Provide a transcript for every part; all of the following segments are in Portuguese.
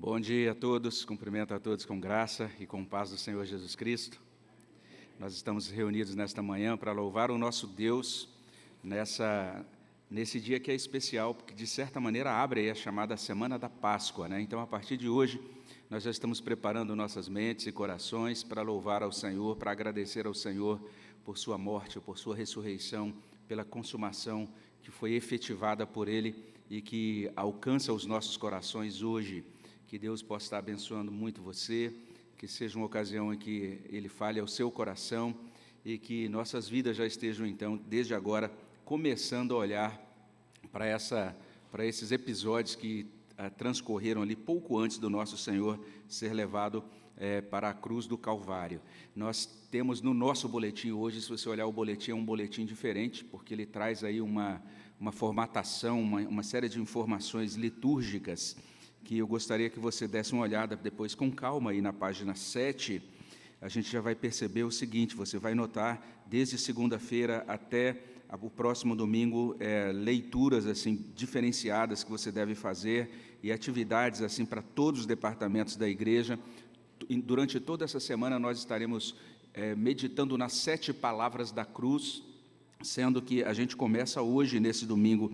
Bom dia a todos, cumprimento a todos com graça e com paz do Senhor Jesus Cristo. Nós estamos reunidos nesta manhã para louvar o nosso Deus nesse dia que é especial, porque de certa maneira abre aí a chamada Semana da Páscoa, né? Então, a partir de hoje, nós já estamos preparando nossas mentes e corações para louvar ao Senhor, para agradecer ao Senhor por sua morte, por sua ressurreição, pela consumação que foi efetivada por Ele e que alcança os nossos corações hoje. Que Deus possa estar abençoando muito você, que seja uma ocasião em que Ele fale ao seu coração e que nossas vidas já estejam, então, desde agora, começando a olhar para esses episódios que transcorreram ali pouco antes do nosso Senhor ser levado para a cruz do Calvário. Nós temos no nosso boletim hoje, se você olhar o boletim, é um boletim diferente, porque ele traz aí uma formatação, uma série de informações litúrgicas, que eu gostaria que você desse uma olhada depois com calma aí na página 7, a gente já vai perceber o seguinte, você vai notar desde segunda-feira até o próximo domingo, leituras assim diferenciadas que você deve fazer e atividades assim para todos os departamentos da igreja. Durante toda essa semana nós estaremos meditando nas 7 palavras da cruz, sendo que a gente começa hoje, nesse domingo,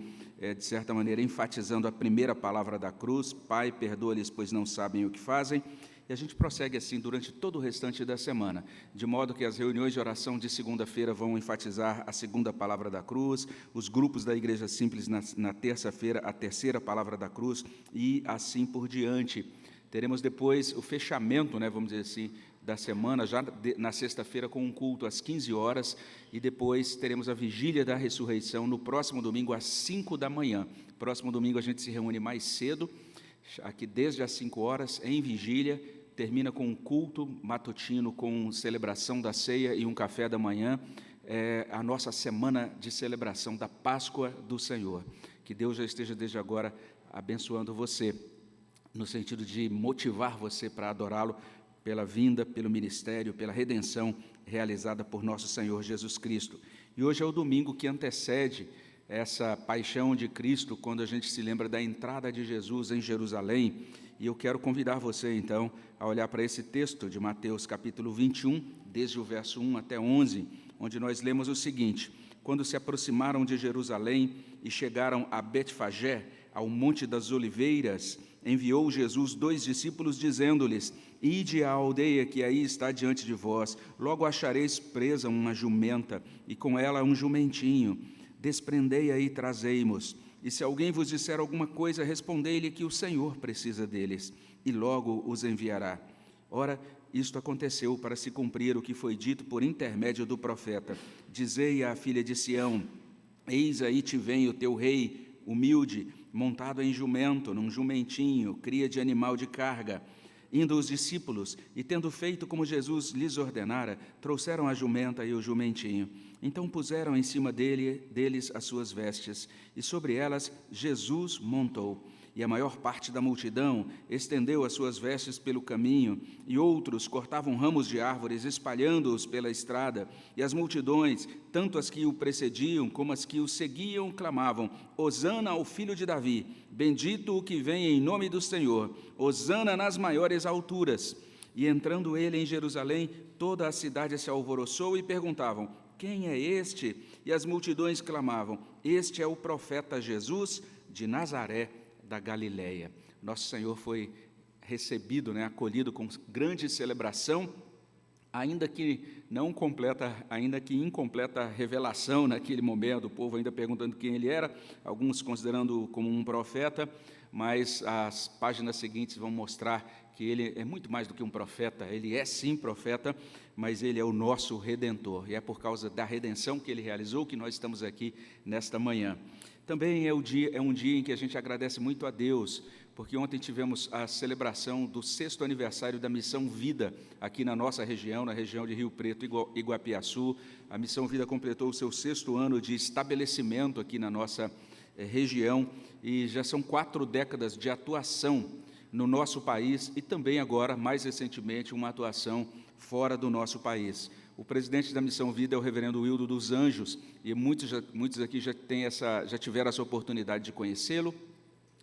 de certa maneira, enfatizando a primeira palavra da cruz, Pai, perdoa-lhes, pois não sabem o que fazem, e a gente prossegue assim durante todo o restante da semana, de modo que as reuniões de oração de segunda-feira vão enfatizar a segunda palavra da cruz, os grupos da Igreja Simples na terça-feira, a terceira palavra da cruz, e assim por diante. Teremos depois o fechamento, vamos dizer assim, da semana, já na sexta-feira, com um culto às 15 horas, e depois teremos a vigília da ressurreição no próximo domingo, às 5 da manhã. Próximo domingo a gente se reúne mais cedo, aqui desde as 5 horas, em vigília, termina com um culto matutino, com celebração da ceia e um café da manhã, a nossa semana de celebração da Páscoa do Senhor. Que Deus já esteja desde agora abençoando você, no sentido de motivar você para adorá-lo pela vinda, pelo ministério, pela redenção realizada por nosso Senhor Jesus Cristo. E hoje é o domingo que antecede essa paixão de Cristo, quando a gente se lembra da entrada de Jesus em Jerusalém, e eu quero convidar você, então, a olhar para esse texto de Mateus, capítulo 21, desde o verso 1 até 11, onde nós lemos o seguinte: quando se aproximaram de Jerusalém e chegaram a Betfagé, ao Monte das Oliveiras, enviou Jesus 2 discípulos, dizendo-lhes: ide à aldeia que aí está diante de vós, logo achareis presa uma jumenta, e com ela um jumentinho, desprendei-a e trazei-mos. E se alguém vos disser alguma coisa, respondei-lhe que o Senhor precisa deles, e logo os enviará. Ora, isto aconteceu para se cumprir o que foi dito por intermédio do profeta: dizei à filha de Sião: eis aí te vem o teu rei, humilde, montado em jumento, num jumentinho, cria de animal de carga. Indo os discípulos, e tendo feito como Jesus lhes ordenara, trouxeram a jumenta e o jumentinho. Então puseram em cima deles as suas vestes, e sobre elas Jesus montou. E a maior parte da multidão estendeu as suas vestes pelo caminho, e outros cortavam ramos de árvores, espalhando-os pela estrada. E as multidões, tanto as que o precediam como as que o seguiam, clamavam: Hosana ao filho de Davi, bendito o que vem em nome do Senhor, Hosana nas maiores alturas. E entrando ele em Jerusalém, toda a cidade se alvoroçou e perguntavam: quem é este? E as multidões clamavam: este é o profeta Jesus de Nazaré da Galileia. Nosso Senhor foi recebido, acolhido com grande celebração, ainda que incompleta revelação naquele momento, o povo ainda perguntando quem ele era, alguns considerando-o como um profeta, mas as páginas seguintes vão mostrar que ele é muito mais do que um profeta. Ele é sim profeta, mas ele é o nosso Redentor, e é por causa da redenção que ele realizou que nós estamos aqui nesta manhã. Também é um dia em que a gente agradece muito a Deus, porque ontem tivemos a celebração do 6º aniversário da Missão Vida, aqui na nossa região, na região de Rio Preto e Iguapiaçu. A Missão Vida completou o seu 6º ano de estabelecimento aqui na nossa região, e já são 4 décadas de atuação no nosso país, e também agora, mais recentemente, uma atuação fora do nosso país. O presidente da Missão Vida é o reverendo Wildo dos Anjos, e muitos aqui já tiveram essa oportunidade de conhecê-lo.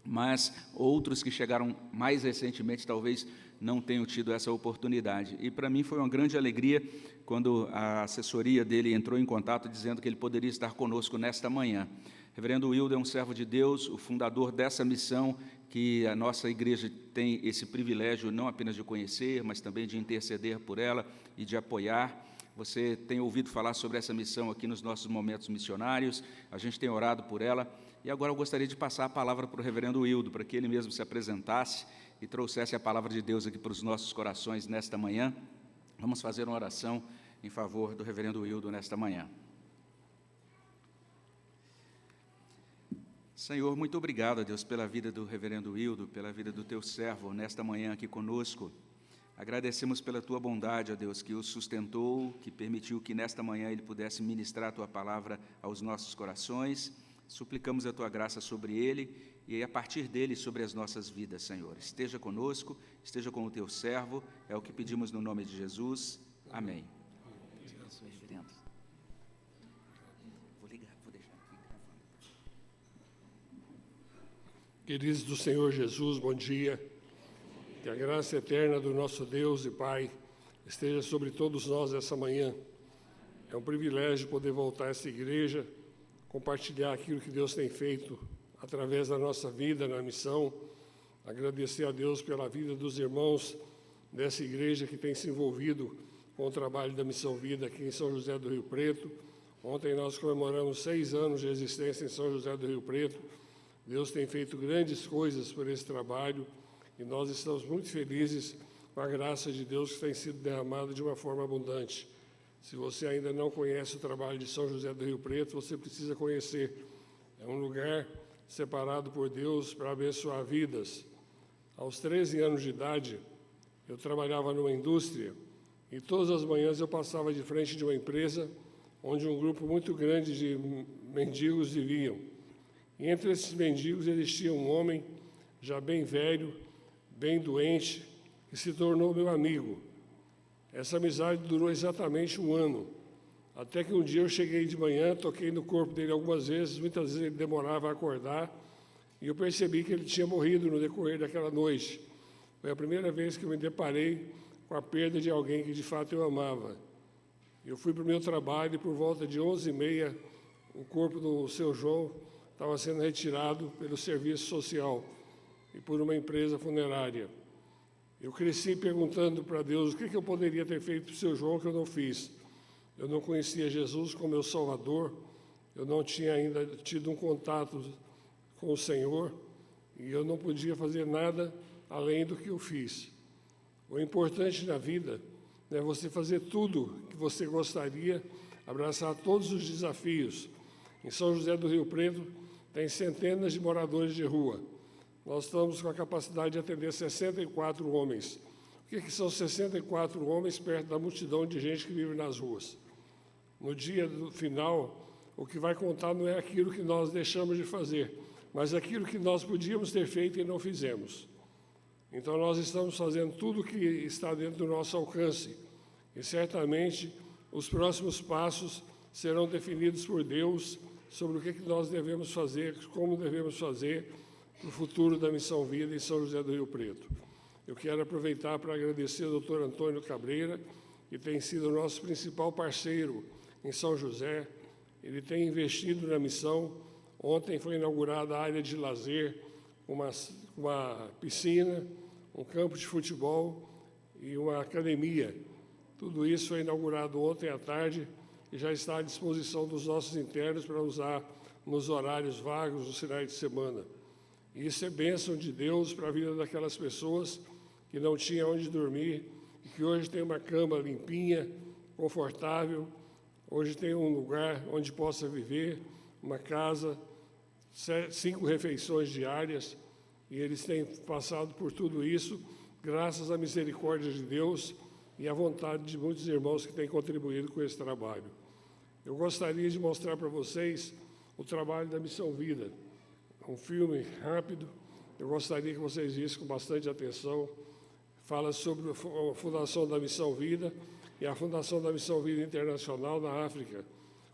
mas outros que chegaram mais recentemente talvez não tenham tido essa oportunidade. E para mim foi uma grande alegria quando a assessoria dele entrou em contato dizendo que ele poderia estar conosco nesta manhã. Reverendo Wildo é um servo de Deus, o fundador dessa missão que a nossa igreja tem esse privilégio não apenas de conhecer, mas também de interceder por ela e de apoiar. Você tem ouvido falar sobre essa missão aqui nos nossos momentos missionários, a gente tem orado por ela, e agora eu gostaria de passar a palavra para o reverendo Wildo, para que ele mesmo se apresentasse e trouxesse a palavra de Deus aqui para os nossos corações nesta manhã. Vamos fazer uma oração em favor do reverendo Wildo nesta manhã. Senhor, muito obrigado, Deus, pela vida do reverendo Wildo, pela vida do teu servo nesta manhã aqui conosco. Agradecemos pela tua bondade, ó Deus, que o sustentou, que permitiu que nesta manhã ele pudesse ministrar a tua palavra aos nossos corações. Suplicamos a tua graça sobre ele e a partir dele sobre as nossas vidas, Senhor. Esteja conosco, esteja com o teu servo, é o que pedimos no nome de Jesus. Amém. Queridos do Senhor Jesus, bom dia. Que a graça eterna do nosso Deus e Pai esteja sobre todos nós essa manhã. É um privilégio poder voltar a essa igreja, compartilhar aquilo que Deus tem feito através da nossa vida na missão. Agradecer a Deus pela vida dos irmãos dessa igreja que tem se envolvido com o trabalho da Missão Vida aqui em São José do Rio Preto. Ontem nós comemoramos 6 anos de existência em São José do Rio Preto. Deus tem feito grandes coisas por esse trabalho e nós estamos muito felizes com a graça de Deus que tem sido derramada de uma forma abundante. Se você ainda não conhece o trabalho de São José do Rio Preto, você precisa conhecer. É um lugar separado por Deus para abençoar vidas. Aos 13 anos de idade, eu trabalhava numa indústria e todas as manhãs eu passava de frente de uma empresa onde um grupo muito grande de mendigos viviam. E entre esses mendigos existia um homem já bem velho, bem doente, que se tornou meu amigo. Essa amizade durou exatamente 1 ano, até que um dia eu cheguei de manhã, toquei no corpo dele algumas vezes, muitas vezes ele demorava a acordar, e eu percebi que ele tinha morrido no decorrer daquela noite. Foi a primeira vez que eu me deparei com a perda de alguém que de fato eu amava. Eu fui para o meu trabalho e por volta de 11h30, o corpo do seu João estava sendo retirado pelo serviço social e por uma empresa funerária. Eu cresci perguntando para Deus o que eu poderia ter feito para o seu João que eu não fiz. Eu não conhecia Jesus como meu Salvador, eu não tinha ainda tido um contato com o Senhor e eu não podia fazer nada além do que eu fiz. O importante na vida é você fazer tudo que você gostaria, abraçar todos os desafios. Em São José do Rio Preto, tem centenas de moradores de rua. Nós estamos com a capacidade de atender 64 homens. O que são 64 homens perto da multidão de gente que vive nas ruas? No dia do final, o que vai contar não é aquilo que nós deixamos de fazer, mas aquilo que nós podíamos ter feito e não fizemos. Então, nós estamos fazendo tudo o que está dentro do nosso alcance. E, certamente, os próximos passos serão definidos por Deus sobre o que nós devemos fazer, como devemos fazer no futuro da Missão Vida em São José do Rio Preto. Eu quero aproveitar para agradecer ao Dr. Antônio Cabreira, que tem sido o nosso principal parceiro em São José. Ele tem investido na missão. Ontem foi inaugurada a área de lazer, uma piscina, um campo de futebol e uma academia. Tudo isso foi inaugurado ontem à tarde e já está à disposição dos nossos internos para usar nos horários vagos, nos finais de semana. E isso é bênção de Deus para a vida daquelas pessoas que não tinham onde dormir e que hoje tem uma cama limpinha, confortável, hoje tem um lugar onde possa viver, uma casa, 5 refeições diárias, e eles têm passado por tudo isso graças à misericórdia de Deus e à vontade de muitos irmãos que têm contribuído com esse trabalho. Eu gostaria de mostrar para vocês o trabalho da Missão Vida. É um filme rápido, eu gostaria que vocês vissem com bastante atenção. Fala sobre a fundação da Missão Vida e a fundação da Missão Vida Internacional na África.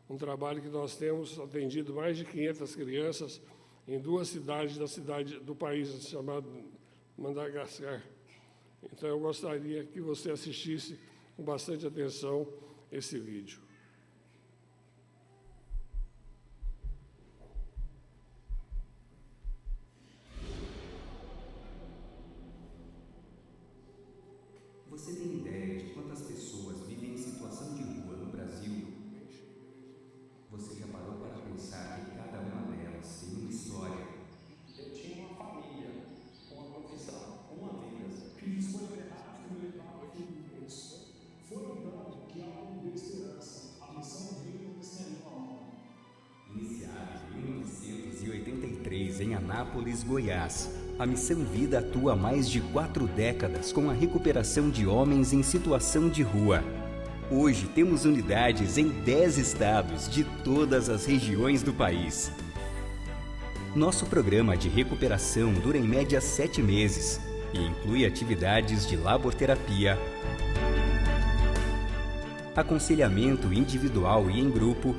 Um trabalho que nós temos atendido mais de 500 crianças em 2 cidades do país chamado Madagascar. Então, eu gostaria que você assistisse com bastante atenção esse vídeo. Você tem ideia de quantas pessoas vivem em situação de rua no Brasil? Você já parou para pensar que cada uma delas tem uma história? Eu tinha uma família, uma profissão, uma vida. Filhos coordenados que me levavam aqui no Deus. Foi então que a alma deu esperança. A missão veio desse animal. Iniciada em 1983 em Anápolis, Goiás, a Missão Vida atua há mais de 4 décadas com a recuperação de homens em situação de rua. Hoje temos unidades em 10 estados de todas as regiões do país. Nosso programa de recuperação dura em média 7 meses e inclui atividades de laborterapia, aconselhamento individual e em grupo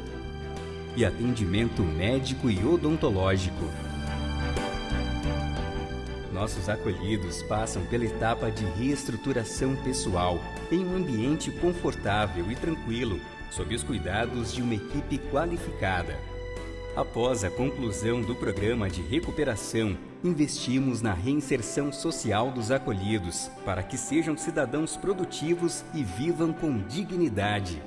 e atendimento médico e odontológico. Nossos acolhidos passam pela etapa de reestruturação pessoal em um ambiente confortável e tranquilo, sob os cuidados de uma equipe qualificada. Após a conclusão do programa de recuperação, investimos na reinserção social dos acolhidos para que sejam cidadãos produtivos e vivam com dignidade.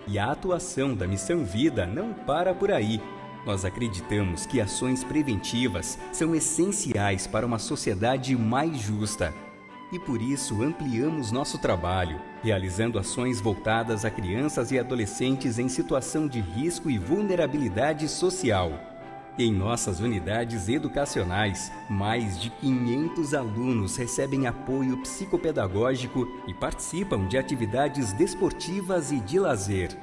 E a atuação da Missão Vida não para por aí. Nós acreditamos que ações preventivas são essenciais para uma sociedade mais justa. E por isso ampliamos nosso trabalho, realizando ações voltadas a crianças e adolescentes em situação de risco e vulnerabilidade social. Em nossas unidades educacionais, mais de 500 alunos recebem apoio psicopedagógico e participam de atividades desportivas e de lazer.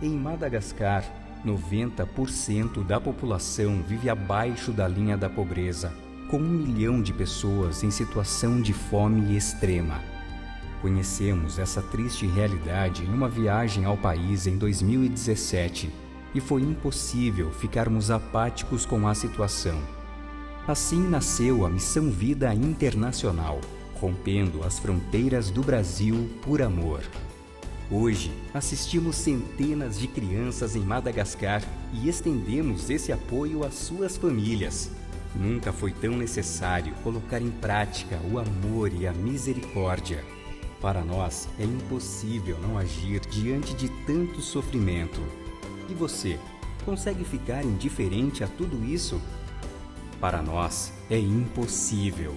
Em Madagascar, 90% da população vive abaixo da linha da pobreza, com 1 milhão de pessoas em situação de fome extrema. Conhecemos essa triste realidade em uma viagem ao país em 2017 e foi impossível ficarmos apáticos com a situação. Assim nasceu a Missão Vida Internacional, rompendo as fronteiras do Brasil por amor. Hoje, assistimos centenas de crianças em Madagascar e estendemos esse apoio às suas famílias. Nunca foi tão necessário colocar em prática o amor e a misericórdia. Para nós, é impossível não agir diante de tanto sofrimento. E você, consegue ficar indiferente a tudo isso? Para nós, é impossível.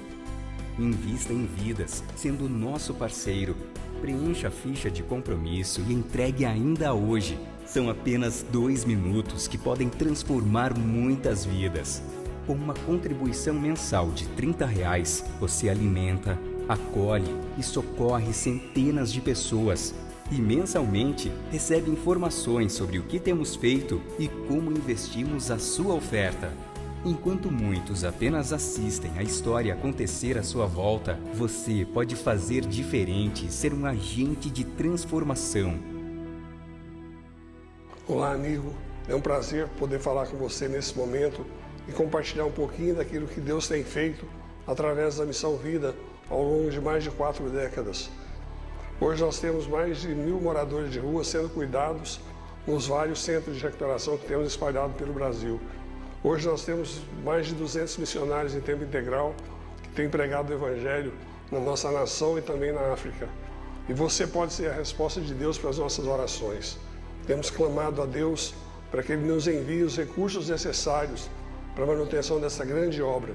Invista em vidas, sendo nosso parceiro. Preencha a ficha de compromisso e entregue ainda hoje. São apenas 2 minutos que podem transformar muitas vidas. Com uma contribuição mensal de R$30, você alimenta, acolhe e socorre centenas de pessoas. E mensalmente recebe informações sobre o que temos feito e como investimos a sua oferta. Enquanto muitos apenas assistem a história acontecer à sua volta, você pode fazer diferente e ser um agente de transformação. Olá, amigo. É um prazer poder falar com você nesse momento e compartilhar um pouquinho daquilo que Deus tem feito através da Missão Vida ao longo de mais de 4 décadas. Hoje nós temos mais de 1.000 moradores de rua sendo cuidados nos vários centros de recuperação que temos espalhados pelo Brasil. Hoje nós temos mais de 200 missionários em tempo integral que têm pregado o Evangelho na nossa nação e também na África. E você pode ser a resposta de Deus para as nossas orações. Temos clamado a Deus para que Ele nos envie os recursos necessários para a manutenção dessa grande obra.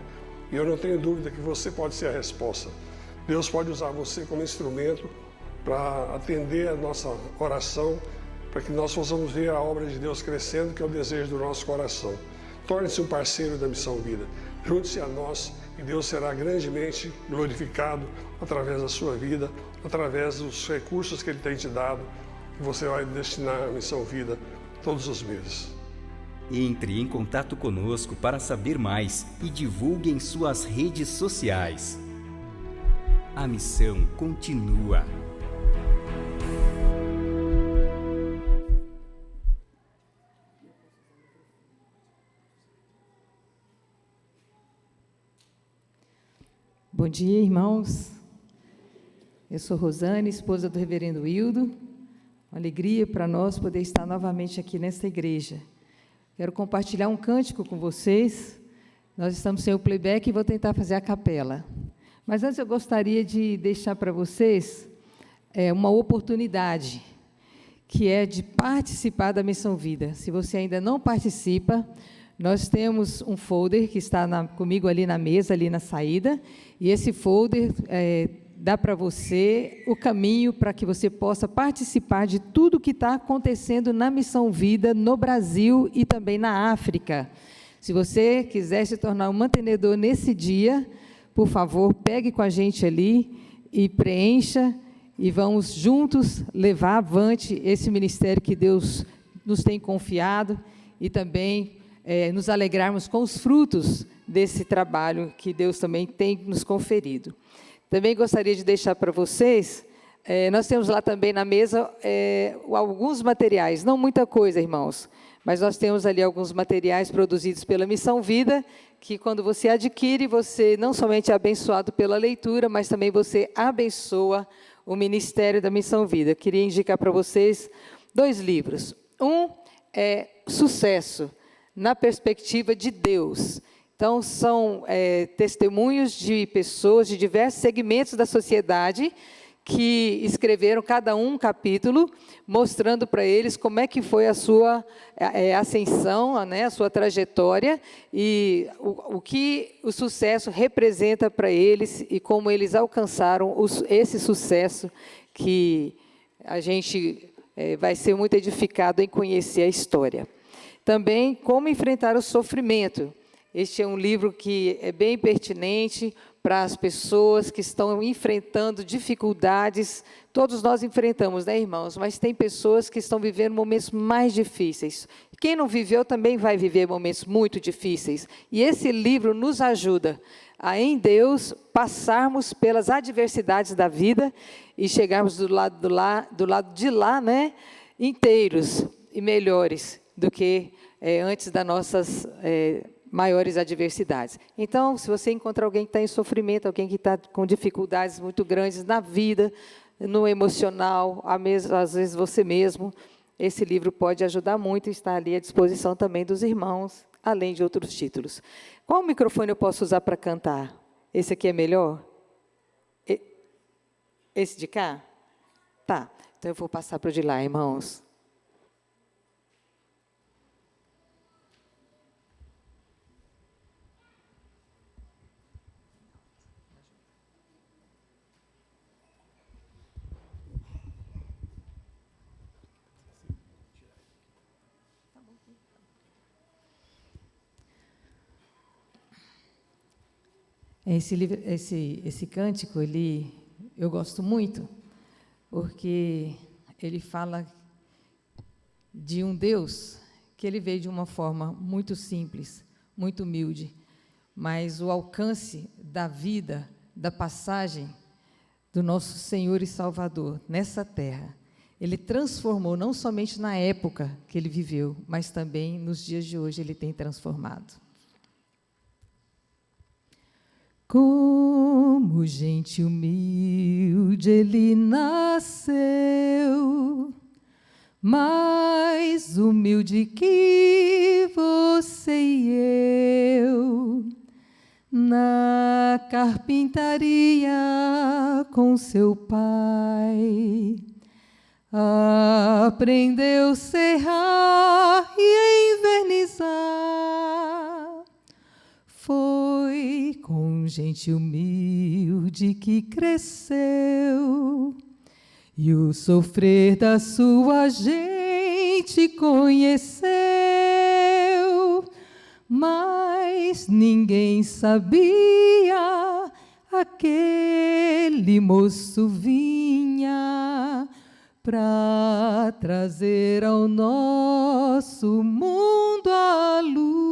E eu não tenho dúvida que você pode ser a resposta. Deus pode usar você como instrumento para atender a nossa oração, para que nós possamos ver a obra de Deus crescendo, que é o desejo do nosso coração. Torne-se um parceiro da Missão Vida. Junte-se a nós e Deus será grandemente glorificado através da sua vida, através dos recursos que Ele tem te dado, que você vai destinar à Missão Vida todos os meses. Entre em contato conosco para saber mais e divulgue em suas redes sociais. A missão continua. Bom dia, irmãos. Eu sou Rosane, esposa do reverendo Hildo. Uma alegria para nós poder estar novamente aqui nesta igreja. Quero compartilhar um cântico com vocês. Nós estamos sem o playback e vou tentar fazer a capela. Mas antes eu gostaria de deixar para vocês uma oportunidade, que é de participar da Missão Vida. Se você ainda não participa, nós temos um folder que está comigo ali na mesa, ali na saída, e esse folder dá para você o caminho para que você possa participar de tudo que está acontecendo na Missão Vida, no Brasil e também na África. Se você quiser se tornar um mantenedor nesse dia, por favor, pegue com a gente ali e preencha, e vamos juntos levar avante esse ministério que Deus nos tem confiado e também nos alegrarmos com os frutos desse trabalho que Deus também tem nos conferido. Também gostaria de deixar para vocês, nós temos lá também na mesa alguns materiais, não muita coisa, irmãos, mas nós temos ali alguns materiais produzidos pela Missão Vida, que quando você adquire, você não somente é abençoado pela leitura, mas também você abençoa o ministério da Missão Vida. Eu queria indicar para vocês 2 livros. Um é Sucesso, na perspectiva de Deus. Então, são testemunhos de pessoas de diversos segmentos da sociedade que escreveram cada um capítulo, mostrando para eles como é que foi a sua ascensão, né, a sua trajetória, e o que o sucesso representa para eles e como eles alcançaram esse sucesso, que a gente vai ser muito edificado em conhecer a história. Também, Como Enfrentar o Sofrimento. Este é um livro que é bem pertinente para as pessoas que estão enfrentando dificuldades. Todos nós enfrentamos, né, irmãos? Mas tem pessoas que estão vivendo momentos mais difíceis. Quem não viveu também vai viver momentos muito difíceis. E esse livro nos ajuda a, em Deus, passarmos pelas adversidades da vida e chegarmos do lado de lá, né, inteiros e melhores do que antes das nossas maiores adversidades. Então, se você encontra alguém que está em sofrimento, alguém que está com dificuldades muito grandes na vida, no emocional, às vezes você mesmo, esse livro pode ajudar muito e está ali à disposição também dos irmãos, além de outros títulos. Qual microfone eu posso usar para cantar? Esse aqui é melhor? Esse de cá? Tá, então eu vou passar para o de lá, irmãos. Esse cântico, eu gosto muito, porque ele fala de um Deus que ele veio de uma forma muito simples, muito humilde, mas o alcance da vida, da passagem do nosso Senhor e Salvador nessa terra, ele transformou não somente na época que ele viveu, mas também nos dias de hoje ele tem transformado. Como gente humilde ele nasceu, mais humilde que você e eu, na carpintaria com seu pai, aprendeu a serrar e envernizar. Foi com gente humilde que cresceu, e o sofrer da sua gente conheceu, mas ninguém sabia, aquele moço vinha para trazer ao nosso mundo a luz.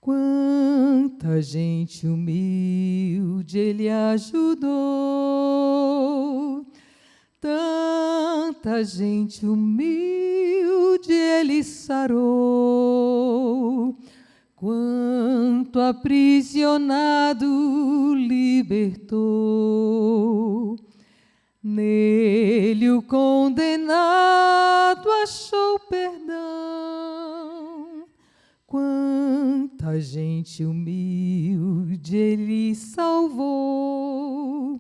Quanta gente humilde ele ajudou, tanta gente humilde ele sarou. Quanta quanto aprisionado libertou. Nele o condenado achou perdão. Quanta gente humilde ele salvou.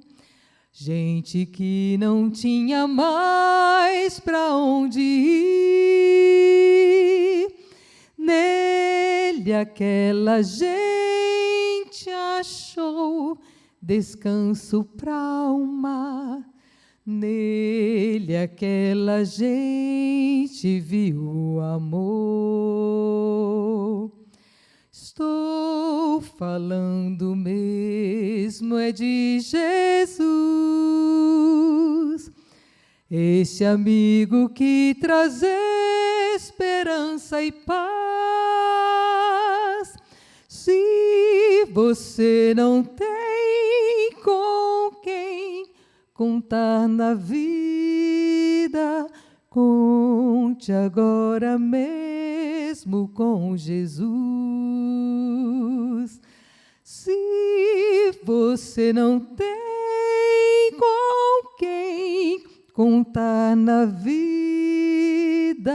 Gente que não tinha mais para onde ir. Nele aquela gente achou descanso para a alma. Nele aquela gente viu o amor. Estou falando mesmo é de Jesus, esse amigo que traz esperança e paz. Se você não tem com quem contar na vida, conte agora mesmo com Jesus. Se você não tem com quem contar na vida,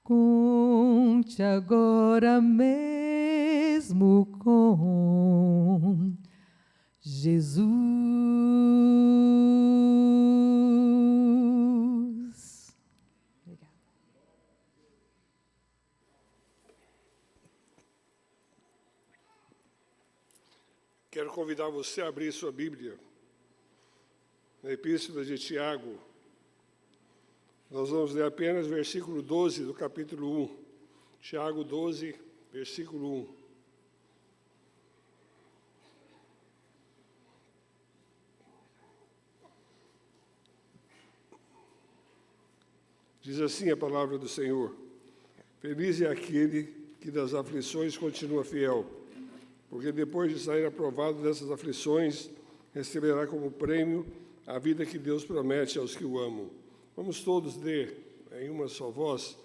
conte agora mesmo com Jesus. Obrigada. Quero convidar você a abrir sua Bíblia na Epístola de Tiago. Nós vamos ler apenas o versículo 12 do capítulo 1. Tiago 12, versículo 1. Diz assim a palavra do Senhor: Feliz é aquele que das aflições continua fiel, porque depois de sair aprovado dessas aflições, receberá como prêmio a vida que Deus promete aos que o amam. Vamos todos ler em uma só voz?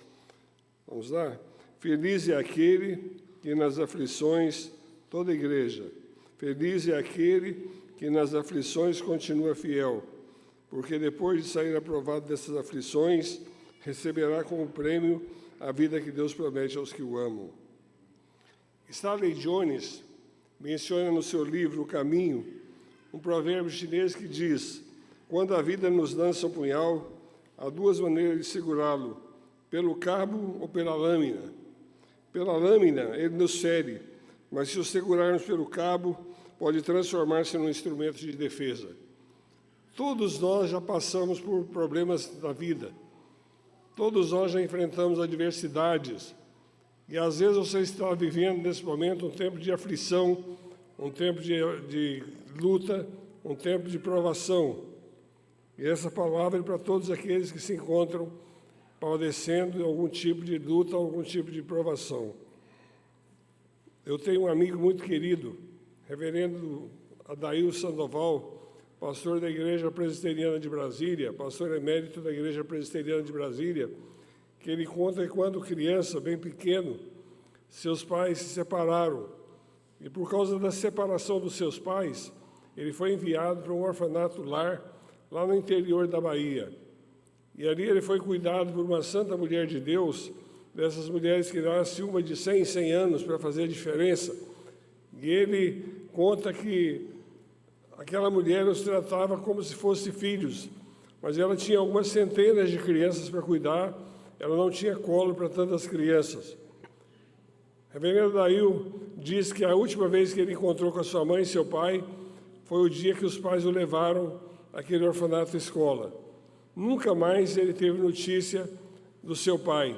Vamos lá? Feliz é aquele que nas aflições, toda a igreja, feliz é aquele que nas aflições continua fiel, porque depois de sair aprovado dessas aflições, receberá como prêmio a vida que Deus promete aos que o amam. Stanley Jones menciona no seu livro O Caminho um provérbio chinês que diz: quando a vida nos lança um punhal, há duas maneiras de segurá-lo, pelo cabo ou pela lâmina. Pela lâmina, ele nos fere, mas se o segurarmos pelo cabo, pode transformar-se num instrumento de defesa. Todos nós já passamos por problemas da vida. Todos nós já enfrentamos adversidades. E às vezes você está vivendo nesse momento um tempo de aflição, um tempo de luta, um tempo de provação. E essa palavra é para todos aqueles que se encontram padecendo algum tipo de luta, algum tipo de provação. Eu tenho um amigo muito querido, reverendo Adail Sandoval, pastor da Igreja Presbiteriana de Brasília, pastor emérito da Igreja Presbiteriana de Brasília, que ele conta que quando criança, bem pequeno, seus pais se separaram. E por causa da separação dos seus pais, ele foi enviado para um orfanato lar, lá no interior da Bahia. E ali ele foi cuidado por uma santa mulher de Deus, dessas mulheres que nascem uma de 100 em 100 anos para fazer a diferença. E ele conta que aquela mulher os tratava como se fossem filhos, mas ela tinha algumas centenas de crianças para cuidar, ela não tinha colo para tantas crianças. Reverendo Dail diz que a última vez que ele encontrou com a sua mãe e seu pai foi o dia que os pais o levaram àquele orfanato escola. Nunca mais ele teve notícia do seu pai.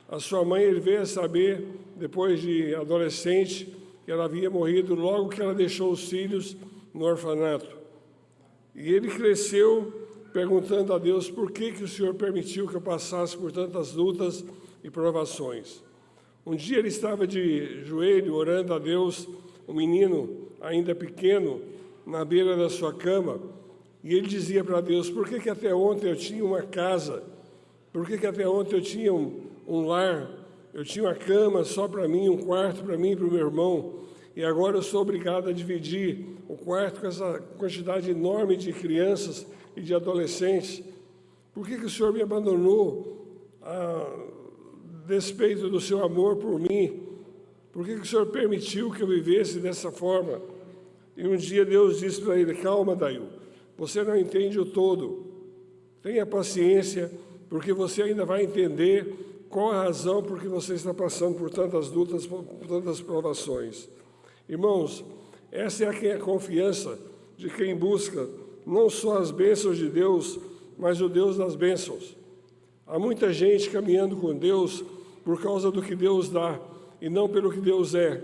A sua mãe, ele veio a saber, depois de adolescente, que ela havia morrido logo que ela deixou os filhos no orfanato. E ele cresceu perguntando a Deus por que o Senhor permitiu que eu passasse por tantas lutas e provações. Um dia ele estava de joelho orando a Deus, um menino ainda pequeno, na beira da sua cama, e ele dizia para Deus: por que até ontem eu tinha uma casa? Por que até ontem eu tinha um lar? Eu tinha uma cama só para mim, um quarto para mim e para o meu irmão, e agora eu sou obrigado a dividir o quarto com essa quantidade enorme de crianças e de adolescentes. Por que o Senhor me abandonou a despeito do seu amor por mim? Por que o Senhor permitiu que eu vivesse dessa forma? E um dia Deus disse para ele: calma, Dail, você não entende o todo. Tenha paciência, porque você ainda vai entender qual a razão por que você está passando por tantas lutas, por tantas provações. Irmãos, essa é a confiança de quem busca não só as bênçãos de Deus, mas o Deus das bênçãos. Há muita gente caminhando com Deus por causa do que Deus dá e não pelo que Deus é.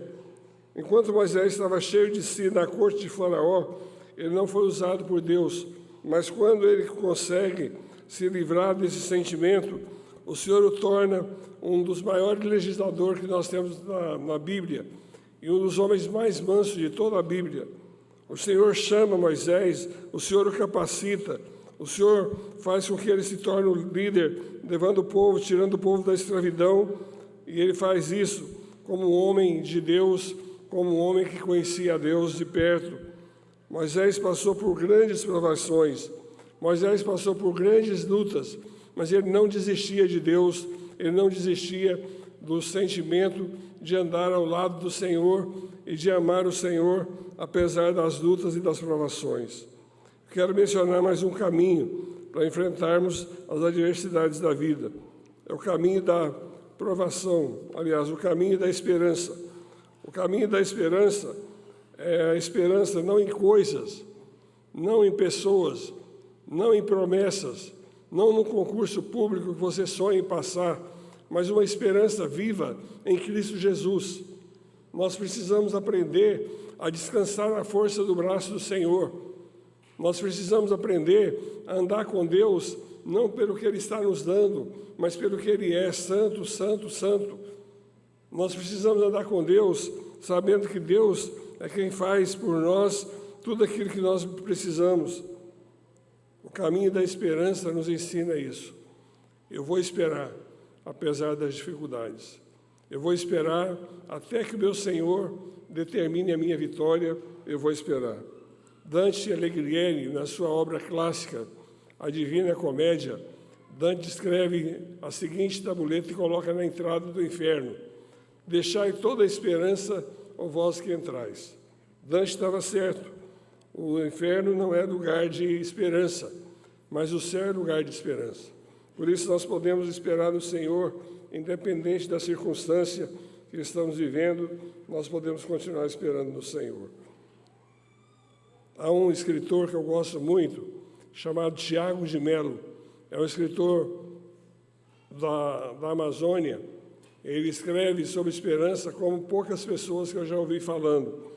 Enquanto Moisés estava cheio de si na corte de Faraó, ele não foi usado por Deus, mas quando ele consegue se livrar desse sentimento, o Senhor o torna um dos maiores legisladores que nós temos na Bíblia e um dos homens mais mansos de toda a Bíblia. O Senhor chama Moisés, o Senhor o capacita, o Senhor faz com que ele se torne um líder, levando o povo, tirando o povo da escravidão, e ele faz isso como um homem de Deus, como um homem que conhecia a Deus de perto. Moisés passou por grandes provações, Moisés passou por grandes lutas, mas ele não desistia de Deus, ele não desistia do sentimento de andar ao lado do Senhor e de amar o Senhor, apesar das lutas e das provações. Quero mencionar mais um caminho para enfrentarmos as adversidades da vida. É o caminho da provação, aliás, o caminho da esperança. O caminho da esperança é a esperança não em coisas, não em pessoas, não em promessas, não no concurso público que você sonha em passar, mas uma esperança viva em Cristo Jesus. Nós precisamos aprender a descansar na força do braço do Senhor. Nós precisamos aprender a andar com Deus, não pelo que Ele está nos dando, mas pelo que Ele é, santo, santo, santo. Nós precisamos andar com Deus, sabendo que Deus é quem faz por nós tudo aquilo que nós precisamos. O caminho da esperança nos ensina isso. Eu vou esperar, apesar das dificuldades. Eu vou esperar até que o meu Senhor determine a minha vitória, eu vou esperar. Dante Alighieri, na sua obra clássica, A Divina Comédia, Dante escreve a seguinte tabuleta e coloca na entrada do inferno: deixai toda a esperança, ó vós que entrais. Dante estava certo. O inferno não é lugar de esperança, mas o céu é lugar de esperança. Por isso nós podemos esperar no Senhor, independente da circunstância que estamos vivendo, nós podemos continuar esperando no Senhor. Há um escritor que eu gosto muito, chamado Tiago de Melo. É um escritor da Amazônia. Ele escreve sobre esperança como poucas pessoas que eu já ouvi falando.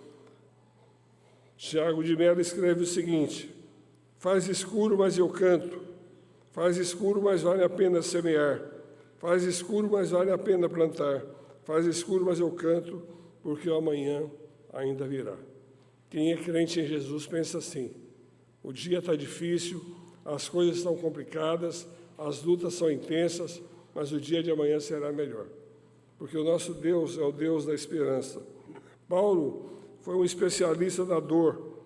Tiago de Melo escreve o seguinte: faz escuro, mas eu canto. Faz escuro, mas vale a pena semear. Faz escuro, mas vale a pena plantar. Faz escuro, mas eu canto, porque o amanhã ainda virá. Quem é crente em Jesus pensa assim: o dia está difícil, as coisas estão complicadas, as lutas são intensas, mas o dia de amanhã será melhor, porque o nosso Deus é o Deus da esperança. Paulo foi um especialista da dor,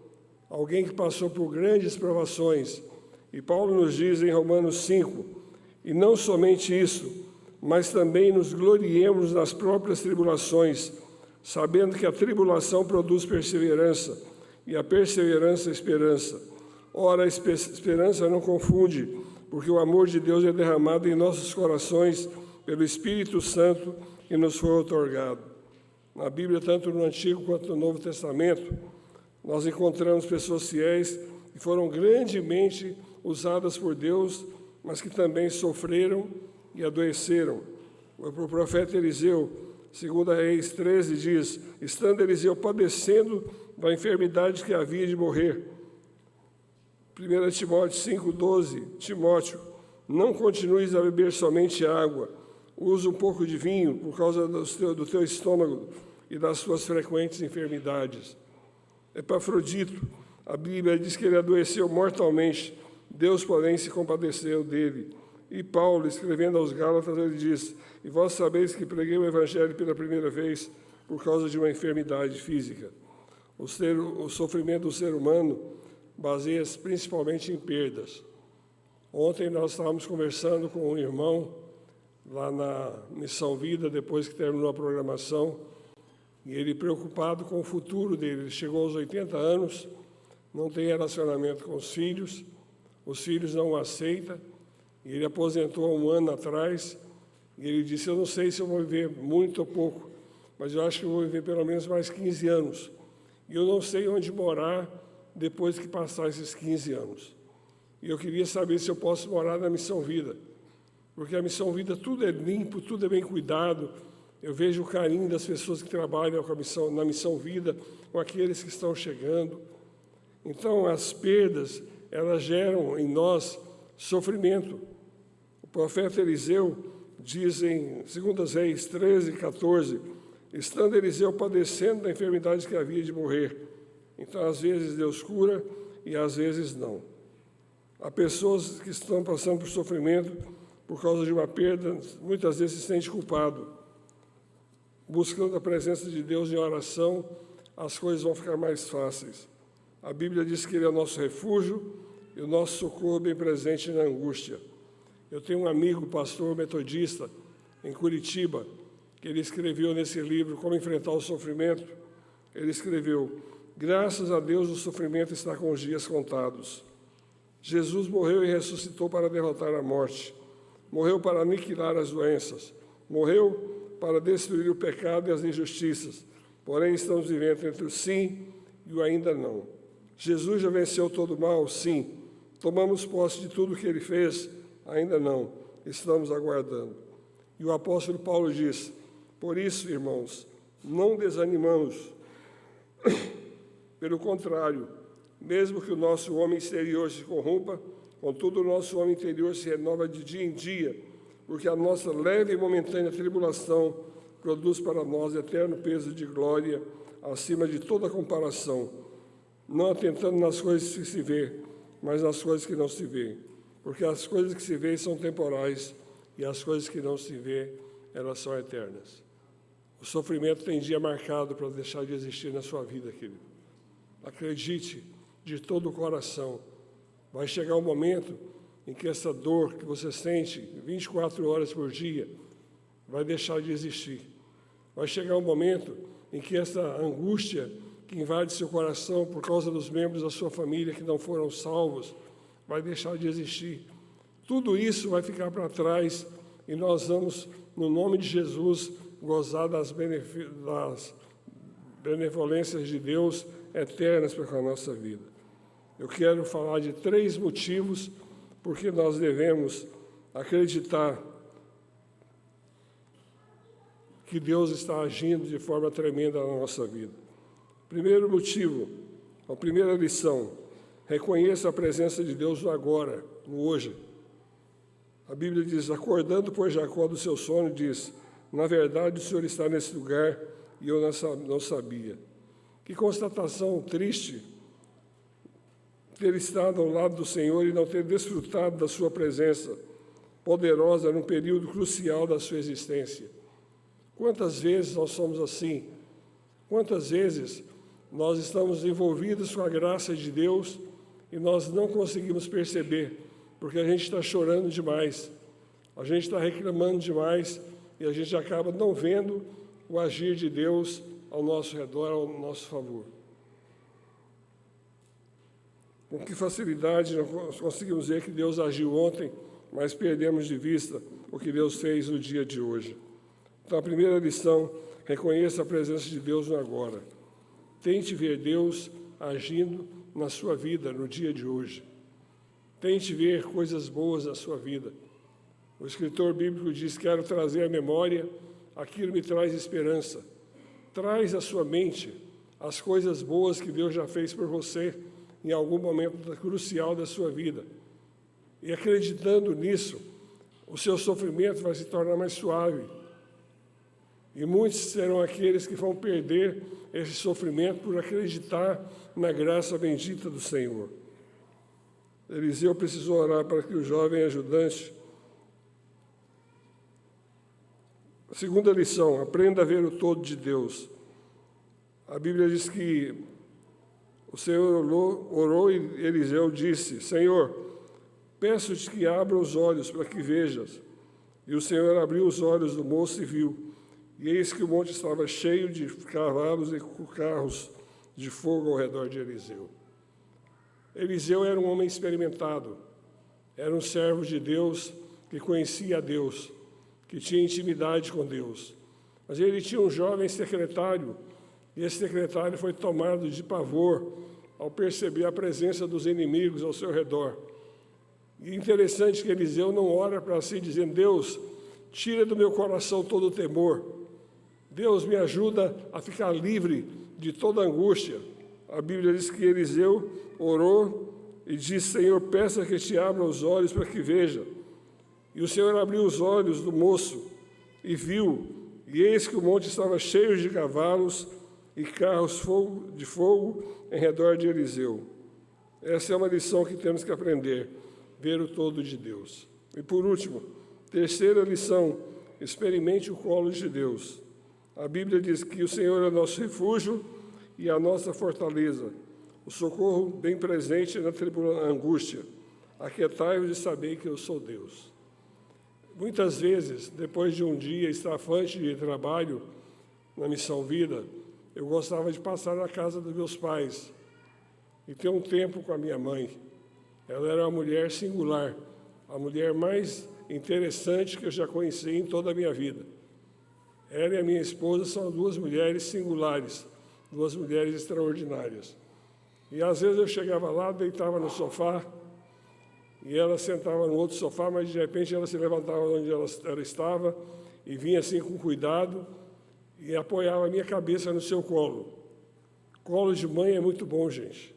alguém que passou por grandes provações, e Paulo nos diz em Romanos 5, e não somente isso, mas também nos gloriemos nas próprias tribulações, sabendo que a tribulação produz perseverança, e a perseverança, esperança. Ora, a esperança não confunde, porque o amor de Deus é derramado em nossos corações pelo Espírito Santo que nos foi outorgado. Na Bíblia, tanto no Antigo quanto no Novo Testamento, nós encontramos pessoas fiéis que foram grandemente usadas por Deus, mas que também sofreram e adoeceram. O profeta Eliseu, 2 Reis 13, diz: estando Eliseu padecendo da enfermidade que havia de morrer. 1 Timóteo 5,12, Timóteo, não continues a beber somente água, usa um pouco de vinho por causa do teu estômago e das suas frequentes enfermidades. Epafrodito, a Bíblia diz que ele adoeceu mortalmente, Deus, porém, se compadeceu dele. E Paulo, escrevendo aos Gálatas, ele diz: e vós sabeis que preguei o evangelho pela primeira vez por causa de uma enfermidade física. O sofrimento do ser humano baseia-se principalmente em perdas. Ontem nós estávamos conversando com um irmão lá na Missão Vida, depois que terminou a programação, e ele preocupado com o futuro dele. Ele chegou aos 80 anos, não tem relacionamento com os filhos não o aceitam, e ele aposentou há um ano atrás, e ele disse: eu não sei se eu vou viver muito ou pouco, mas eu acho que eu vou viver pelo menos mais 15 anos, e eu não sei onde morar depois que passar esses 15 anos. E eu queria saber se eu posso morar na Missão Vida, porque a Missão Vida tudo é limpo, tudo é bem cuidado. Eu vejo o carinho das pessoas que trabalham na Missão Vida, com aqueles que estão chegando. Então, as perdas, elas geram em nós sofrimento. O profeta Eliseu diz em 2 Reis 13, 14, estando Eliseu padecendo da enfermidade que havia de morrer. Então, às vezes Deus cura e às vezes não. Há pessoas que estão passando por sofrimento por causa de uma perda, muitas vezes se sente culpado. Buscando a presença de Deus em oração, as coisas vão ficar mais fáceis. A Bíblia diz que Ele é o nosso refúgio e o nosso socorro bem presente na angústia. Eu tenho um amigo, pastor metodista, em Curitiba, que ele escreveu nesse livro, Como Enfrentar o Sofrimento. Ele escreveu: graças a Deus o sofrimento está com os dias contados. Jesus morreu e ressuscitou para derrotar a morte. Morreu para aniquilar as doenças. Morreu para destruir o pecado e as injustiças. Porém, estamos vivendo entre o sim e o ainda não. Jesus já venceu todo o mal? Sim. Tomamos posse de tudo que Ele fez? Ainda não. Estamos aguardando. E o apóstolo Paulo diz: por isso, irmãos, não desanimamos. Pelo contrário, mesmo que o nosso homem exterior se corrompa, contudo o nosso homem interior se renova de dia em dia, porque a nossa leve e momentânea tribulação produz para nós eterno peso de glória acima de toda comparação, não atentando nas coisas que se vê, mas nas coisas que não se vê, porque as coisas que se vê são temporais e as coisas que não se vê, elas são eternas. O sofrimento tem dia marcado para deixar de existir na sua vida, querido. Acredite de todo o coração. Vai chegar um momento em que essa dor que você sente 24 horas por dia vai deixar de existir. Vai chegar um momento em que essa angústia que invade seu coração por causa dos membros da sua família que não foram salvos vai deixar de existir. Tudo isso vai ficar para trás e nós vamos, no nome de Jesus, gozar das benevolências de Deus eternas para a nossa vida. Eu quero falar de 3 motivos porque nós devemos acreditar que Deus está agindo de forma tremenda na nossa vida. Primeiro motivo, a primeira lição: reconheça a presença de Deus no agora, no hoje. A Bíblia diz: acordando por Jacó do seu sono, diz: na verdade o Senhor está nesse lugar e eu não sabia. Que constatação triste ter estado ao lado do Senhor e não ter desfrutado da sua presença poderosa num período crucial da sua existência. Quantas vezes nós somos assim? Quantas vezes nós estamos envolvidos com a graça de Deus e nós não conseguimos perceber, porque a gente está chorando demais, a gente está reclamando demais e a gente acaba não vendo o agir de Deus ao nosso redor, ao nosso favor. Com que facilidade nós conseguimos ver que Deus agiu ontem, mas perdemos de vista o que Deus fez no dia de hoje. Então, a primeira lição: reconheça a presença de Deus no agora. Tente ver Deus agindo na sua vida no dia de hoje. Tente ver coisas boas na sua vida. O escritor bíblico diz: quero trazer à memória aquilo que me traz esperança. Traz à sua mente as coisas boas que Deus já fez por você em algum momento crucial da sua vida. E acreditando nisso, o seu sofrimento vai se tornar mais suave. E muitos serão aqueles que vão perder esse sofrimento por acreditar na graça bendita do Senhor. Eliseu precisou orar para que o jovem ajudante A segunda lição, aprenda a ver o todo de Deus. A Bíblia diz que o Senhor orou e Eliseu disse: Senhor, peço-te que abra os olhos para que vejas. E o Senhor abriu os olhos do moço e viu. E eis que o monte estava cheio de cavalos e carros de fogo ao redor de Eliseu. Eliseu era um homem experimentado, era um servo de Deus que conhecia a Deus, que tinha intimidade com Deus. Mas ele tinha um jovem secretário, e esse secretário foi tomado de pavor ao perceber a presença dos inimigos ao seu redor. E é interessante que Eliseu não ora para si, dizendo: Deus, tira do meu coração todo o temor. Deus, me ajuda a ficar livre de toda angústia. A Bíblia diz que Eliseu orou e disse: Senhor, peça que te abra os olhos para que veja. E o Senhor abriu os olhos do moço e viu, e eis que o monte estava cheio de cavalos e carros de fogo em redor de Eliseu. Essa é uma lição que temos que aprender, ver o todo de Deus. E por último, terceira lição, experimente o colo de Deus. A Bíblia diz que o Senhor é o nosso refúgio e a nossa fortaleza, o socorro bem presente na angústia. Aquietai-vos de saber que eu sou Deus. Muitas vezes, depois de um dia estafante de trabalho na Missão Vida, eu gostava de passar na casa dos meus pais e ter um tempo com a minha mãe. Ela era uma mulher singular, a mulher mais interessante que eu já conheci em toda a minha vida. Ela e a minha esposa são duas mulheres singulares, duas mulheres extraordinárias. E às vezes eu chegava lá, deitava no sofá, e ela sentava no outro sofá, mas de repente ela se levantava onde ela estava e vinha assim com cuidado e apoiava a minha cabeça no seu colo. Colo de mãe é muito bom, gente.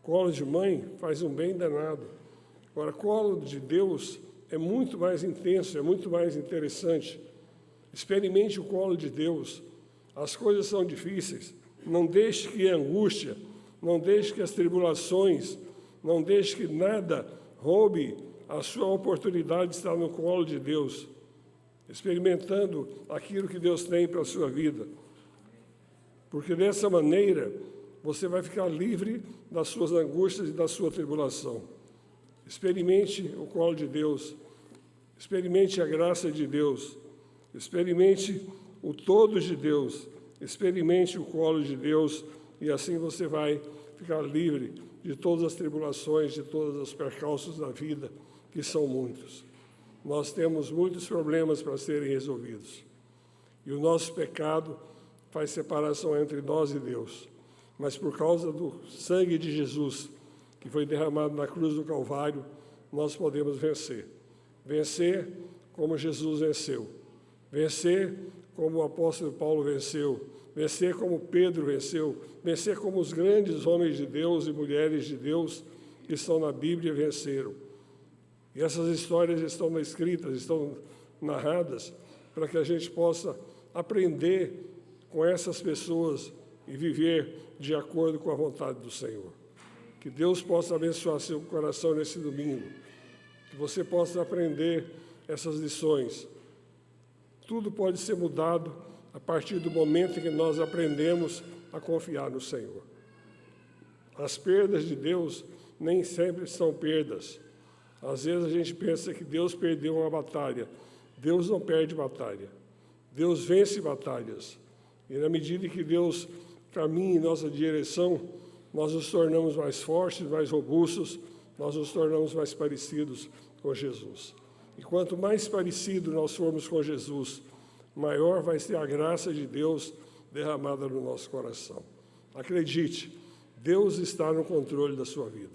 Colo de mãe faz um bem danado. Agora, colo de Deus é muito mais intenso, é muito mais interessante. Experimente o colo de Deus. As coisas são difíceis. Não deixe que a angústia, não deixe que as tribulações, não deixe que nada roube a sua oportunidade de estar no colo de Deus, experimentando aquilo que Deus tem para a sua vida. Porque dessa maneira você vai ficar livre das suas angústias e da sua tribulação. Experimente o colo de Deus, experimente a graça de Deus, experimente o todo de Deus, experimente o colo de Deus, e assim você vai ficar livre de todas as tribulações, de todos os percalços da vida, que são muitos. Nós temos muitos problemas para serem resolvidos. E o nosso pecado faz separação entre nós e Deus. Mas por causa do sangue de Jesus, que foi derramado na cruz do Calvário, nós podemos vencer. Vencer como Jesus venceu. Vencer como o apóstolo Paulo venceu. Vencer como Pedro venceu. Vencer como os grandes homens de Deus e mulheres de Deus que estão na Bíblia venceram. E essas histórias estão escritas, estão narradas, para que a gente possa aprender com essas pessoas e viver de acordo com a vontade do Senhor. Que Deus possa abençoar seu coração nesse domingo, que você possa aprender essas lições. Tudo pode ser mudado a partir do momento em que nós aprendemos a confiar no Senhor. As perdas de Deus nem sempre são perdas. Às vezes a gente pensa que Deus perdeu uma batalha. Deus não perde batalha. Deus vence batalhas. E na medida que Deus caminha em nossa direção, nós nos tornamos mais fortes, mais robustos, nós nos tornamos mais parecidos com Jesus. E quanto mais parecido nós formos com Jesus, maior vai ser a graça de Deus derramada no nosso coração. Acredite, Deus está no controle da sua vida.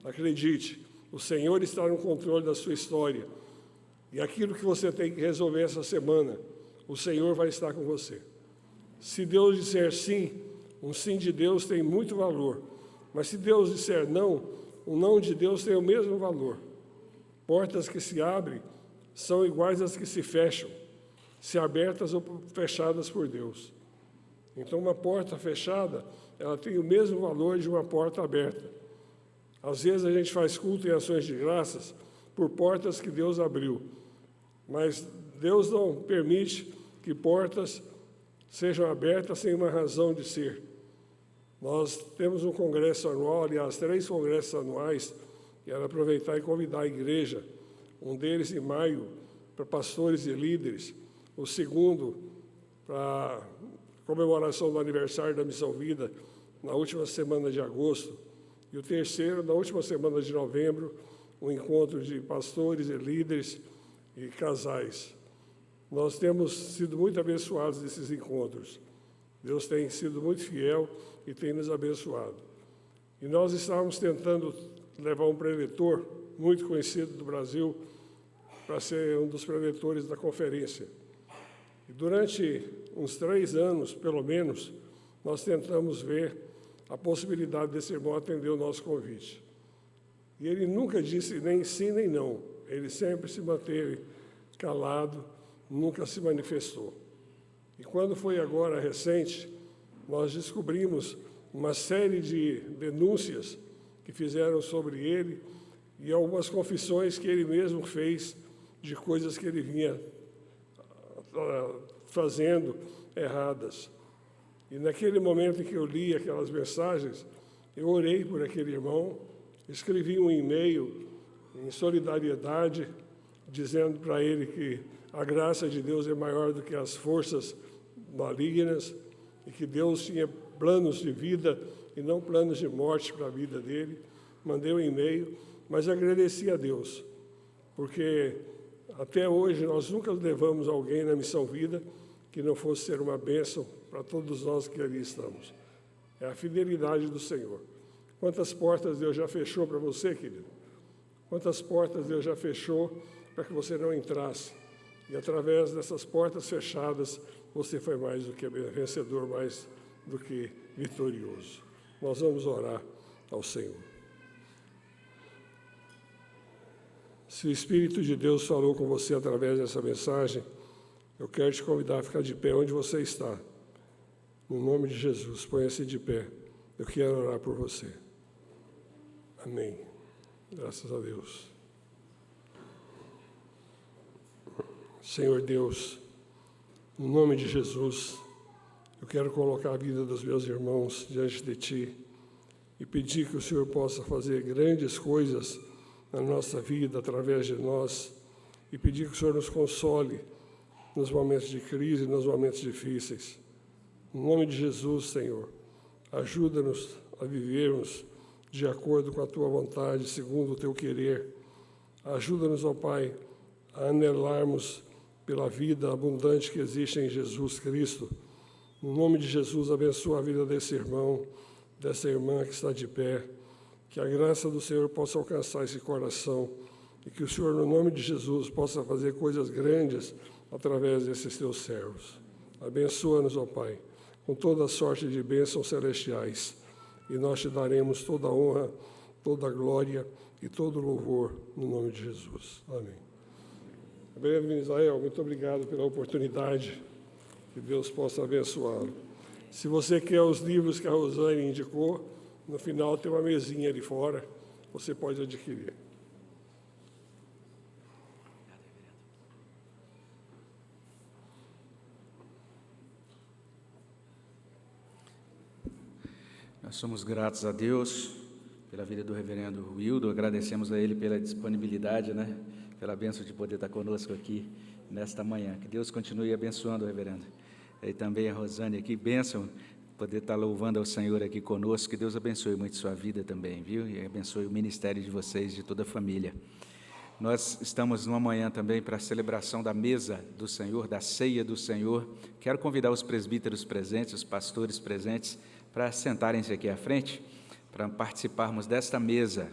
Acredite, o Senhor está no controle da sua história. E aquilo que você tem que resolver essa semana, o Senhor vai estar com você. Se Deus disser sim, um sim de Deus tem muito valor. Mas se Deus disser não, o não de Deus tem o mesmo valor. Portas que se abrem são iguais às que se fecham, se abertas ou fechadas por Deus. Então, uma porta fechada, ela tem o mesmo valor de uma porta aberta. Às vezes a gente faz culto em ações de graças por portas que Deus abriu, mas Deus não permite que portas sejam abertas sem uma razão de ser. Nós temos um congresso anual, aliás, 3 congressos anuais. Quero aproveitar e convidar a igreja, um deles em maio, para pastores e líderes, o segundo para comemoração do aniversário da Missão Vida, na última semana de agosto, e o terceiro, na última semana de novembro, um encontro de pastores e líderes e casais. Nós temos sido muito abençoados nesses encontros. Deus tem sido muito fiel e tem nos abençoado. E nós estávamos tentando levar um preletor muito conhecido do Brasil para ser um dos preletores da conferência. E durante uns 3 anos, pelo menos, nós tentamos ver a possibilidade desse irmão atender o nosso convite. E ele nunca disse nem sim nem não. Ele sempre se manteve calado, nunca se manifestou. E quando foi agora recente, nós descobrimos uma série de denúncias que fizeram sobre ele e algumas confissões que ele mesmo fez de coisas que ele vinha fazendo erradas. E naquele momento em que eu li aquelas mensagens, eu orei por aquele irmão, escrevi um e-mail em solidariedade, dizendo para ele que a graça de Deus é maior do que as forças malignas e que Deus tinha planos de vida e não planos de morte para a vida dele. Mandei um e-mail, mas agradeci a Deus, porque até hoje nós nunca levamos alguém na Missão Vida que não fosse ser uma bênção para todos nós que ali estamos. É a fidelidade do Senhor. Quantas portas Deus já fechou para você, querido? Quantas portas Deus já fechou para que você não entrasse? E através dessas portas fechadas, você foi mais do que vencedor, mais do que vitorioso. Nós vamos orar ao Senhor. Se o Espírito de Deus falou com você através dessa mensagem, eu quero te convidar a ficar de pé onde você está. No nome de Jesus, ponha-se de pé. Eu quero orar por você. Amém. Graças a Deus. Senhor Deus, no nome de Jesus, eu quero colocar a vida dos meus irmãos diante de Ti e pedir que o Senhor possa fazer grandes coisas na nossa vida, através de nós, e pedir que o Senhor nos console nos momentos de crise, nos momentos difíceis. No nome de Jesus, Senhor, ajuda-nos a vivermos de acordo com a Tua vontade, segundo o Teu querer. Ajuda-nos, ó Pai, a anelarmos pela vida abundante que existe em Jesus Cristo. No nome de Jesus, abençoa a vida desse irmão, dessa irmã que está de pé. Que a graça do Senhor possa alcançar esse coração e que o Senhor, no nome de Jesus, possa fazer coisas grandes através desses Teus servos. Abençoa-nos, ó Pai, com toda sorte de bênçãos celestiais, e nós Te daremos toda a honra, toda a glória e todo o louvor, no nome de Jesus. Amém. Reverendo Israel, muito obrigado pela oportunidade, que Deus possa abençoá-lo. Se você quer os livros que a Rosane indicou, no final tem uma mesinha ali fora, você pode adquirir. Nós somos gratos a Deus pela vida do reverendo Wildo, agradecemos a ele pela disponibilidade, pela bênção de poder estar conosco aqui nesta manhã. Que Deus continue abençoando o reverendo. E também a Rosane aqui, bênção, poder estar louvando ao Senhor aqui conosco. Que Deus abençoe muito sua vida também, viu? E abençoe o ministério de vocês, de toda a família. Nós estamos numa manhã também para a celebração da mesa do Senhor, da ceia do Senhor. Quero convidar os presbíteros presentes, os pastores presentes, para sentarem-se aqui à frente, para participarmos desta mesa.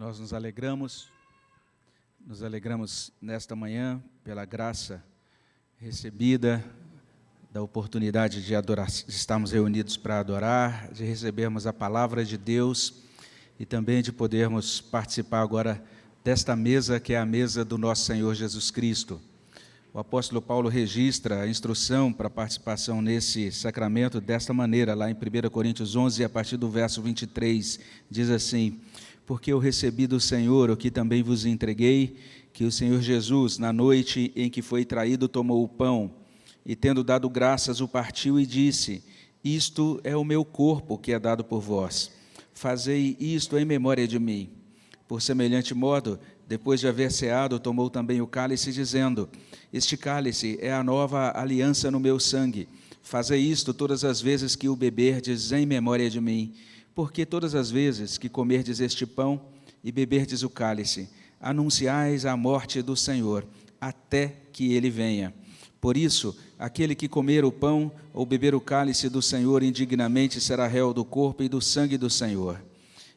Nós nos alegramos nesta manhã pela graça recebida, da oportunidade de estarmos reunidos para adorar, de recebermos a palavra de Deus e também de podermos participar agora desta mesa que é a mesa do nosso Senhor Jesus Cristo. O apóstolo Paulo registra a instrução para a participação nesse sacramento desta maneira, lá em 1 Coríntios 11, a partir do verso 23, diz assim: porque eu recebi do Senhor o que também vos entreguei, que o Senhor Jesus, na noite em que foi traído, tomou o pão, e tendo dado graças, o partiu e disse: isto é o meu corpo que é dado por vós. Fazei isto em memória de mim. Por semelhante modo, depois de haver ceado, tomou também o cálice, dizendo: este cálice é a nova aliança no meu sangue. Fazei isto todas as vezes que o beberdes em memória de mim. Porque todas as vezes que comerdes este pão e beberdes o cálice, anunciais a morte do Senhor, até que ele venha. Por isso, aquele que comer o pão ou beber o cálice do Senhor indignamente será réu do corpo e do sangue do Senhor.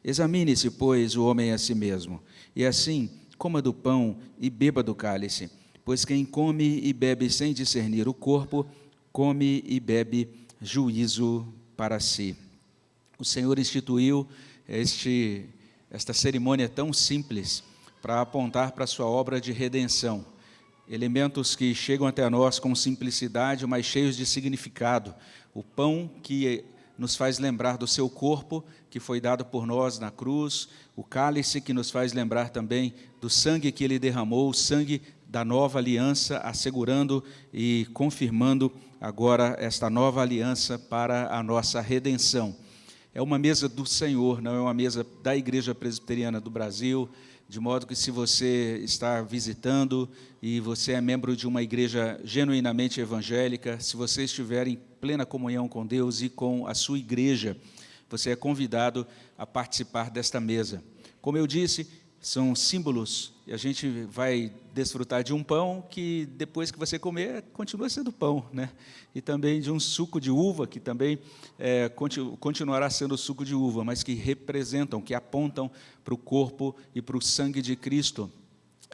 Examine-se, pois, o homem a si mesmo, e assim coma do pão e beba do cálice, pois quem come e bebe sem discernir o corpo, come e bebe juízo para si. O Senhor instituiu esta cerimônia tão simples para apontar para a sua obra de redenção. Elementos que chegam até nós com simplicidade, mas cheios de significado. O pão que nos faz lembrar do seu corpo, que foi dado por nós na cruz. O cálice que nos faz lembrar também do sangue que ele derramou, o sangue da nova aliança, assegurando e confirmando agora esta nova aliança para a nossa redenção. É uma mesa do Senhor, não é uma mesa da Igreja Presbiteriana do Brasil, de modo que se você está visitando e você é membro de uma igreja genuinamente evangélica, se você estiver em plena comunhão com Deus e com a sua igreja, você é convidado a participar desta mesa. Como eu disse, são símbolos, e a gente vai desfrutar de um pão que, depois que você comer, continua sendo pão, né? E também de um suco de uva, que também continuará sendo suco de uva, mas que representam, que apontam para o corpo e para o sangue de Cristo,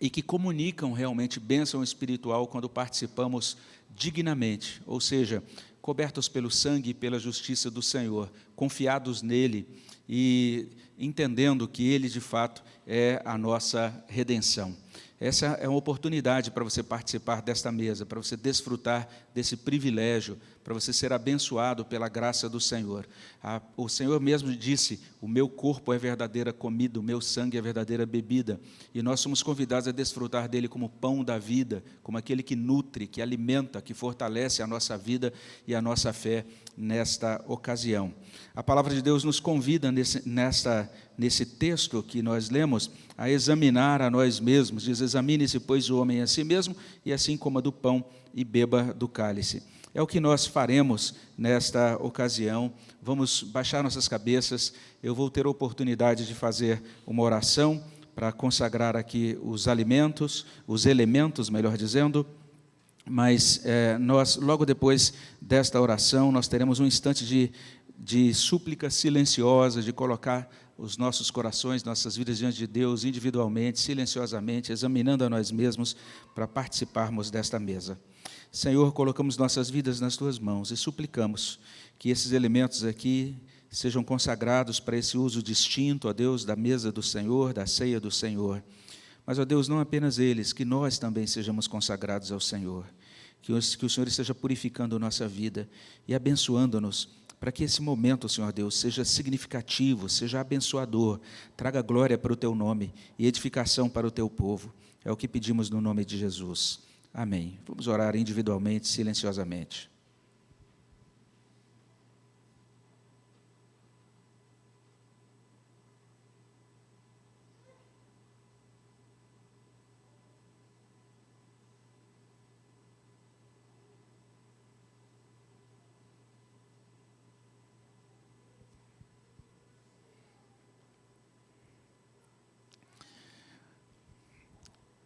e que comunicam realmente bênção espiritual quando participamos dignamente, ou seja, cobertos pelo sangue e pela justiça do Senhor, confiados nele e entendendo que ele, de fato, é a nossa redenção. Essa é uma oportunidade para você participar desta mesa, para você desfrutar desse privilégio, para você ser abençoado pela graça do Senhor. O Senhor mesmo disse: o meu corpo é verdadeira comida, o meu sangue é verdadeira bebida. E nós somos convidados a desfrutar dele como pão da vida, como aquele que nutre, que alimenta, que fortalece a nossa vida e a nossa fé nesta ocasião. A palavra de Deus nos convida nesse texto que nós lemos a examinar a nós mesmos. Diz: examine-se, pois, o homem a si mesmo, e assim coma do pão e beba do cálice. É o que nós faremos nesta ocasião. Vamos baixar nossas cabeças. Eu vou ter a oportunidade de fazer uma oração para consagrar aqui os elementos, melhor dizendo. Mas nós, logo depois desta oração, nós teremos um instante de súplica silenciosa, de colocar os nossos corações, nossas vidas diante de Deus, individualmente, silenciosamente, examinando a nós mesmos, para participarmos desta mesa. Senhor, colocamos nossas vidas nas Tuas mãos e suplicamos que esses elementos aqui sejam consagrados para esse uso distinto, ó Deus, da mesa do Senhor, da ceia do Senhor. Mas, ó Deus, não apenas eles, que nós também sejamos consagrados ao Senhor. Que o Senhor esteja purificando nossa vida e abençoando-nos, para que esse momento, Senhor Deus, seja significativo, seja abençoador, traga glória para o Teu nome e edificação para o Teu povo. É o que pedimos no nome de Jesus. Amém. Vamos orar individualmente, silenciosamente.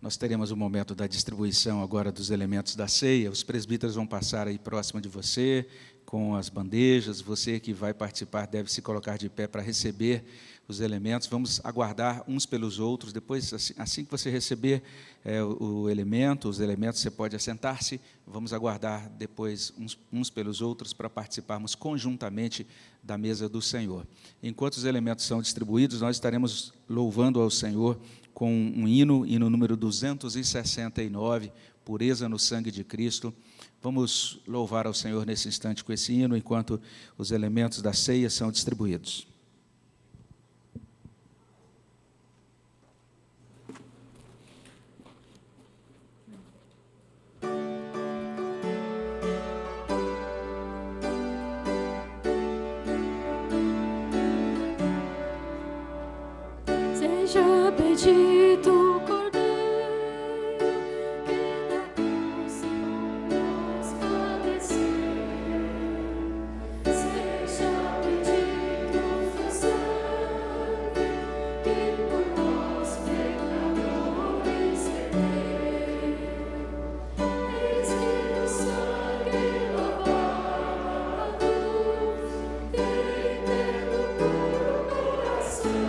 Nós teremos o momento da distribuição agora dos elementos da ceia. Os presbíteros vão passar aí próximo de você, com as bandejas. Você que vai participar deve se colocar de pé para receber os elementos. Vamos aguardar uns pelos outros. Depois, assim que você receber o elemento, os elementos, você pode assentar-se. Vamos aguardar depois uns pelos outros para participarmos conjuntamente da mesa do Senhor. Enquanto os elementos são distribuídos, nós estaremos louvando ao Senhor com um hino número 269, Pureza no Sangue de Cristo. Vamos louvar ao Senhor nesse instante com esse hino, enquanto os elementos da ceia são distribuídos. Seja bendito o Cordeiro que da cruz por nós padeceu. Seja bendito o teu sangue que por nós pecadores verteu. Eis que no sangue lavado tem eterno puro coração.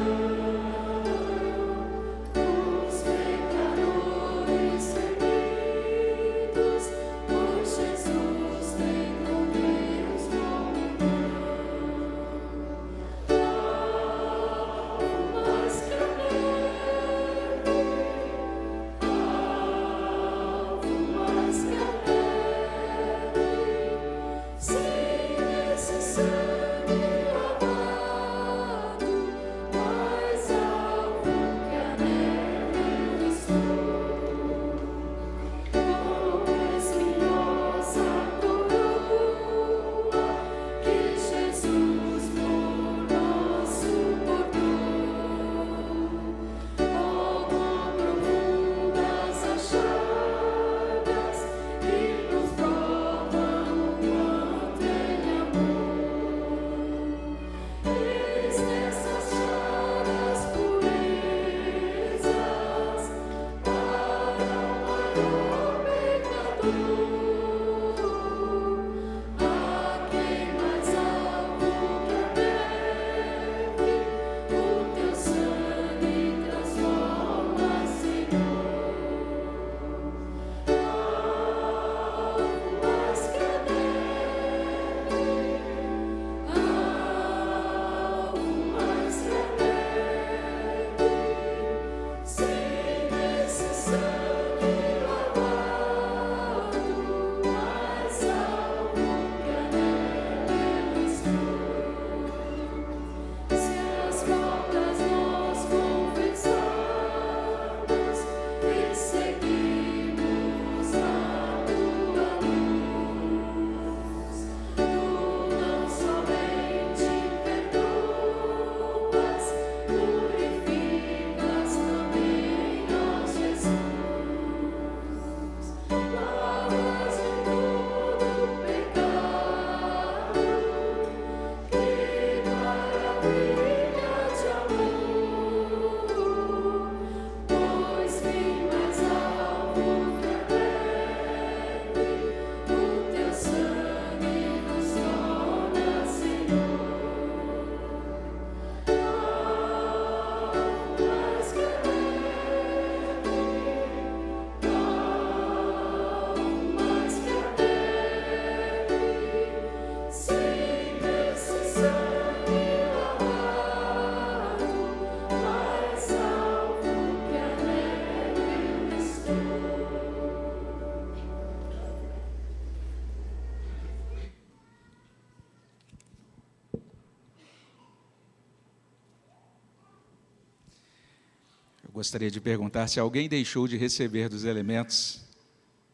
Gostaria de perguntar se alguém deixou de receber dos elementos.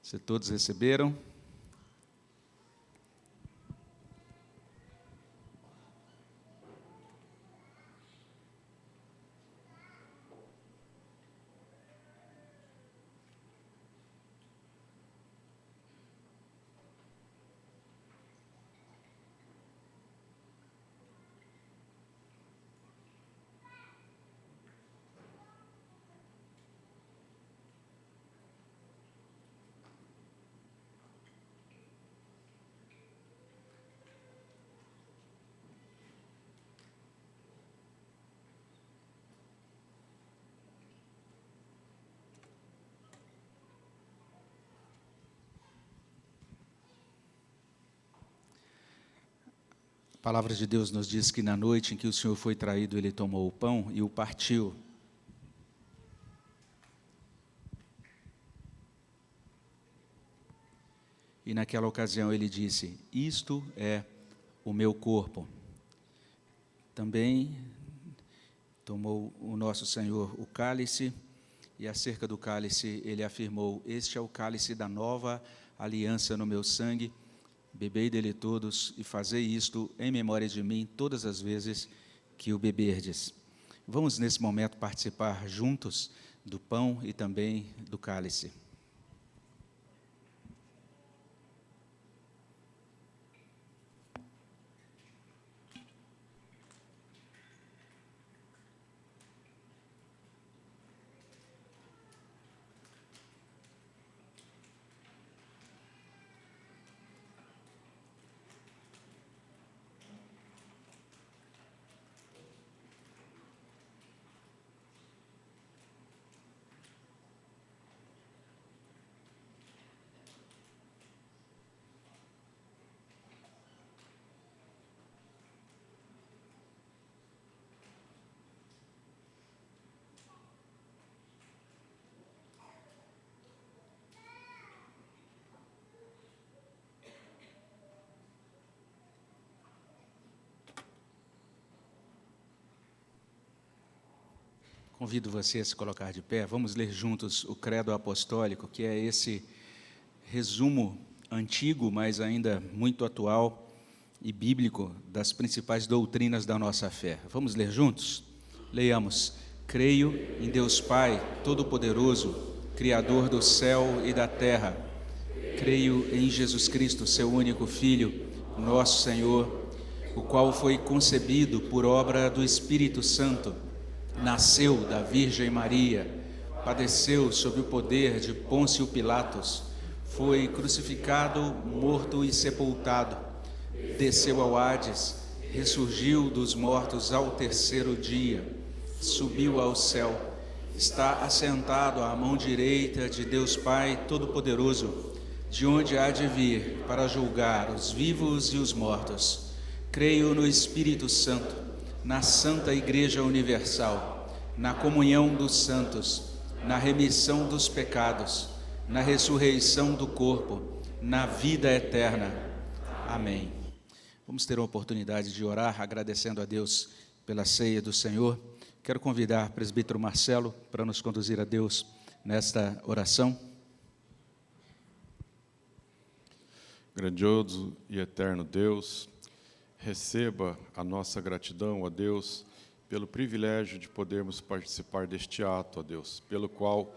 Se todos receberam? A palavra de Deus nos diz que na noite em que o Senhor foi traído, ele tomou o pão e o partiu. E naquela ocasião ele disse: isto é o meu corpo. Também tomou o nosso Senhor o cálice, e acerca do cálice ele afirmou: este é o cálice da nova aliança no meu sangue. Bebei dele todos e fazei isto em memória de mim todas as vezes que o beberdes. Vamos nesse momento participar juntos do pão e também do cálice. Convido você a se colocar de pé. Vamos ler juntos o Credo Apostólico, que é esse resumo antigo, mas ainda muito atual e bíblico das principais doutrinas da nossa fé. Vamos ler juntos? Leiamos. Creio em Deus Pai Todo-Poderoso, Criador do céu e da terra. Creio em Jesus Cristo, seu único Filho, nosso Senhor, o qual foi concebido por obra do Espírito Santo, nasceu da Virgem Maria, padeceu sob o poder de Pôncio Pilatos, foi crucificado, morto e sepultado, desceu ao Hades, ressurgiu dos mortos ao terceiro dia, subiu ao céu, está assentado à mão direita de Deus Pai Todo-Poderoso, de onde há de vir para julgar os vivos e os mortos. Creio no Espírito Santo, na Santa Igreja Universal, na comunhão dos santos, na remissão dos pecados, na ressurreição do corpo, na vida eterna. Amém. Vamos ter a oportunidade de orar agradecendo a Deus pela ceia do Senhor. Quero convidar o presbítero Marcelo para nos conduzir a Deus nesta oração. Grandioso e eterno Deus, receba a nossa gratidão, ó Deus, pelo privilégio de podermos participar deste ato, ó Deus, pelo qual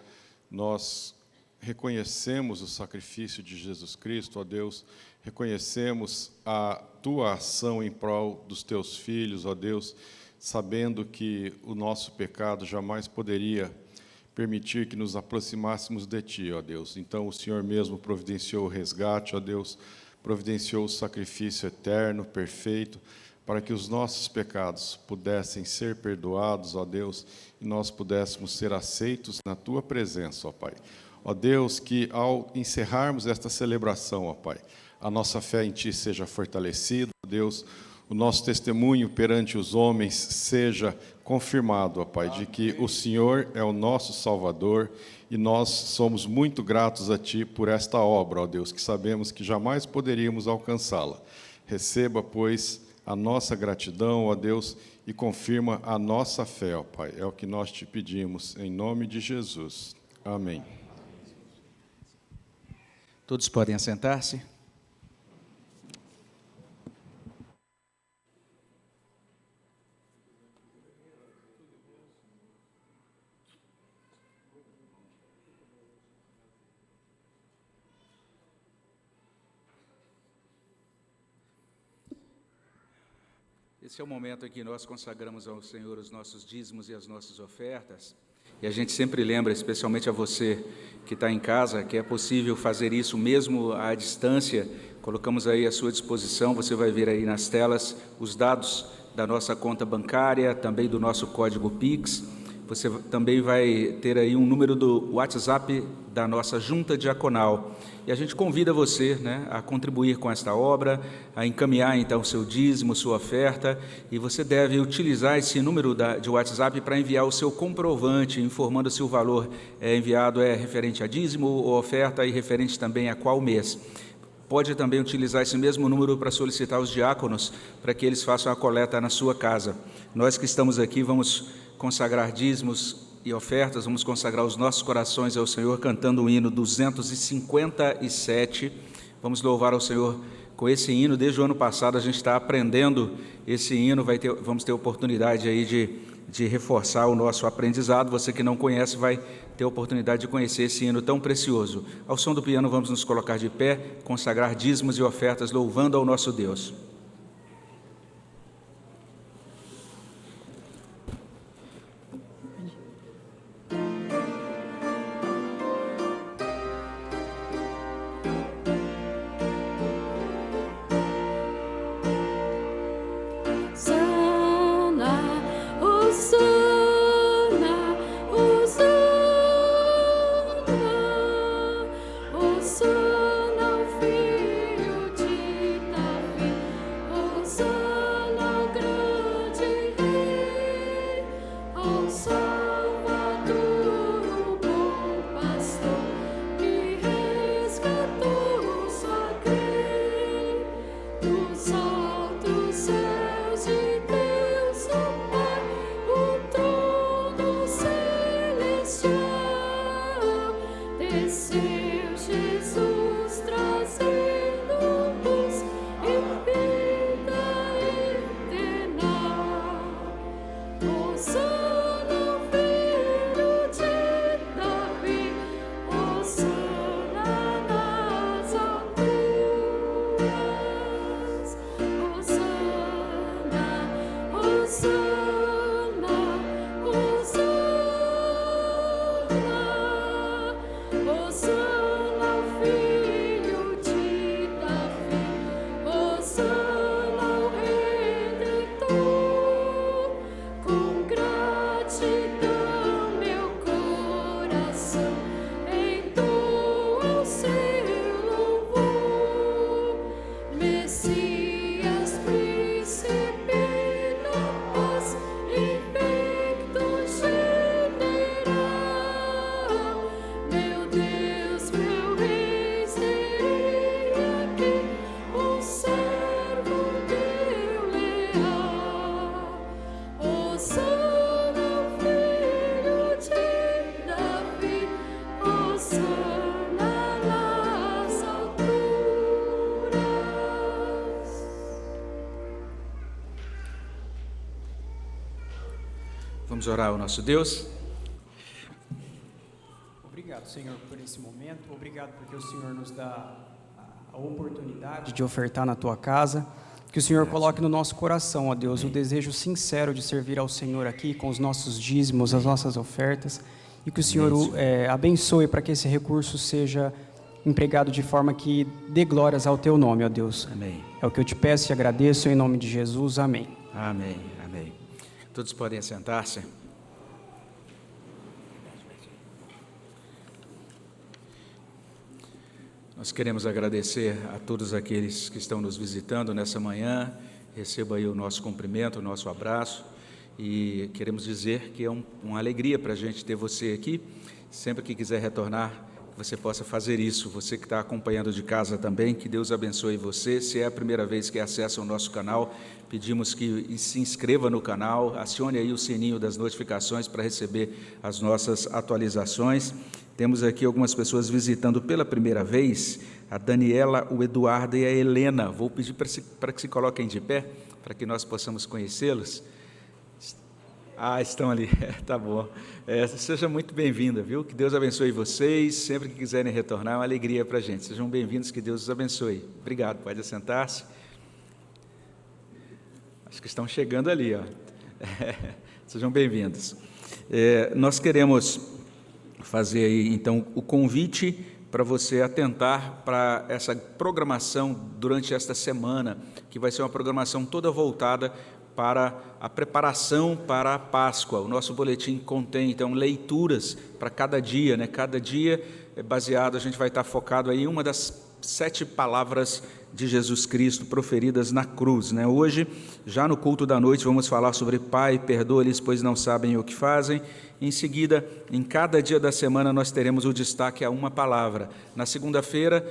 nós reconhecemos o sacrifício de Jesus Cristo, ó Deus, reconhecemos a Tua ação em prol dos Teus filhos, ó Deus, sabendo que o nosso pecado jamais poderia permitir que nos aproximássemos de Ti, ó Deus. Então, o Senhor mesmo providenciou o resgate, ó Deus, providenciou o sacrifício eterno, perfeito, para que os nossos pecados pudessem ser perdoados, ó Deus, e nós pudéssemos ser aceitos na Tua presença, ó Pai. Ó Deus, que ao encerrarmos esta celebração, ó Pai, a nossa fé em Ti seja fortalecida, ó Deus, o nosso testemunho perante os homens seja confirmado, ó Pai, de que o Senhor é o nosso Salvador e nós somos muito gratos a Ti por esta obra, ó Deus, que sabemos que jamais poderíamos alcançá-la. Receba, pois, a nossa gratidão, ó Deus, e confirma a nossa fé, ó Pai. É o que nós Te pedimos, em nome de Jesus. Amém. Todos podem assentar-se. Esse é o momento em que nós consagramos ao Senhor os nossos dízimos e as nossas ofertas. E a gente sempre lembra, especialmente a você que está em casa, que é possível fazer isso mesmo à distância. Colocamos aí à sua disposição, você vai ver aí nas telas os dados da nossa conta bancária, também do nosso código Pix. você também vai ter aí um número do WhatsApp da nossa junta diaconal. E a gente convida você, né, a contribuir com esta obra, a encaminhar então o seu dízimo, sua oferta, e você deve utilizar esse número de WhatsApp para enviar o seu comprovante, informando se o valor enviado é referente a dízimo ou oferta e referente também a qual mês. Pode também utilizar esse mesmo número para solicitar os diáconos, para que eles façam a coleta na sua casa. Nós que estamos aqui vamos consagrar dízimos e ofertas, vamos consagrar os nossos corações ao Senhor, cantando o hino 257. Vamos louvar ao Senhor com esse hino. Desde o ano passado a gente está aprendendo esse hino, vamos ter oportunidade aí de reforçar o nosso aprendizado. Você que não conhece vai ter a oportunidade de conhecer esse hino tão precioso. Ao som do piano vamos nos colocar de pé, consagrar dízimos e ofertas, louvando ao nosso Deus. Vamos orar ao nosso Deus. Obrigado, Senhor, por esse momento. Obrigado porque o Senhor nos dá a oportunidade de ofertar na Tua casa. Que o Senhor coloque no nosso coração, ó Deus, o desejo sincero de servir ao Senhor aqui com os nossos dízimos, as nossas ofertas. E que o Senhor abençoe para que esse recurso seja empregado de forma que dê glórias ao Teu nome, ó Deus. Amém. É o que eu te peço e agradeço em nome de Jesus. Amém. Amém. Amém. Todos podem sentar-se. Nós queremos agradecer a todos aqueles que estão nos visitando nessa manhã. Receba aí o nosso cumprimento, o nosso abraço. E queremos dizer que é uma alegria para a gente ter você aqui. Sempre que quiser retornar, que você possa fazer isso. Você que está acompanhando de casa também, que Deus abençoe você. Se é a primeira vez que acessa o nosso canal, pedimos que se inscreva no canal, acione aí o sininho das notificações para receber as nossas atualizações. Temos aqui algumas pessoas visitando pela primeira vez, a Daniela, o Eduardo e a Helena. Vou pedir para que se coloquem de pé, para que nós possamos conhecê-los. Ah, estão ali, tá bom. Seja muito bem-vinda, viu? Que Deus abençoe vocês. Sempre que quiserem retornar, é uma alegria para a gente. Sejam bem-vindos, que Deus os abençoe. Obrigado, pode assentar-se. Acho que estão chegando ali, ó. Sejam bem-vindos. Nós queremos fazer aí, então, o convite para você atentar para essa programação durante esta semana, que vai ser uma programação toda voltada para a preparação para a Páscoa. O nosso boletim contém, então, leituras para cada dia, né? Cada dia é baseado, a gente vai estar focado aí em uma das 7 palavras de Jesus Cristo proferidas na cruz, né? Hoje, já no culto da noite, vamos falar sobre Pai, perdoa-lhes, pois não sabem o que fazem. Em seguida, em cada dia da semana, nós teremos o destaque a uma palavra. Na segunda-feira,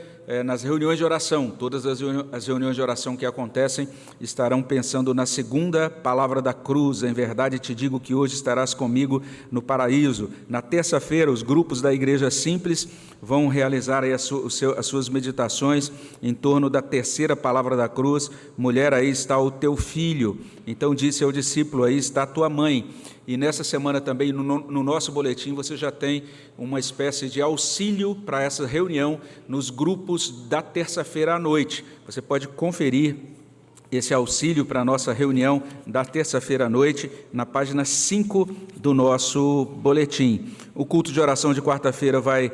nas reuniões de oração, todas as reuniões de oração que acontecem estarão pensando na segunda palavra da cruz. Em verdade, te digo que hoje estarás comigo no paraíso. Na terça-feira, os grupos da Igreja Simples vão realizar aí as suas meditações em torno da terceira palavra da cruz. Mulher, aí está o teu filho. Então disse ao discípulo, aí está a tua mãe. E nessa semana também, no nosso boletim, você já tem uma espécie de auxílio para essa reunião nos grupos da terça-feira à noite. Você pode conferir esse auxílio para a nossa reunião da terça-feira à noite na página 5 do nosso boletim. O culto de oração de quarta-feira vai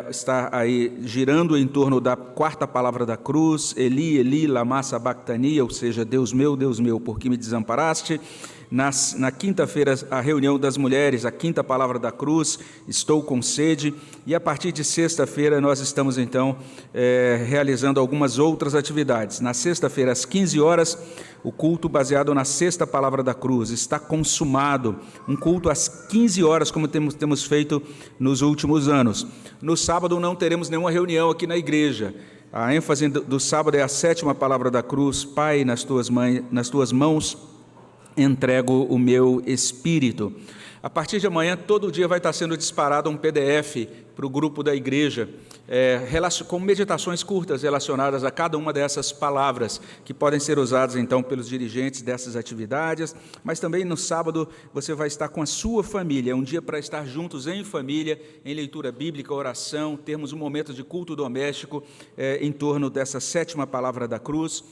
estar aí girando em torno da quarta palavra da cruz, Eli, Eli, lama sabachthani, ou seja, Deus meu, por que me desamparaste? Na quinta-feira, a reunião das mulheres, a quinta palavra da cruz, estou com sede, e a partir de sexta-feira nós estamos então realizando algumas outras atividades. Na sexta-feira, às 15 horas, o culto baseado na sexta palavra da cruz, está consumado, um culto às 15 horas, como temos feito nos últimos anos. No sábado não teremos nenhuma reunião aqui na igreja. A ênfase do sábado é a sétima palavra da cruz, Pai, nas tuas mãos entrego o meu espírito. A partir de amanhã, todo dia vai estar sendo disparado um PDF para o grupo da igreja, com meditações curtas relacionadas a cada uma dessas palavras, que podem ser usadas, então, pelos dirigentes dessas atividades, mas também no sábado você vai estar com a sua família, é um dia para estar juntos em família, em leitura bíblica, oração, termos um momento de culto doméstico em torno dessa sétima palavra da cruz,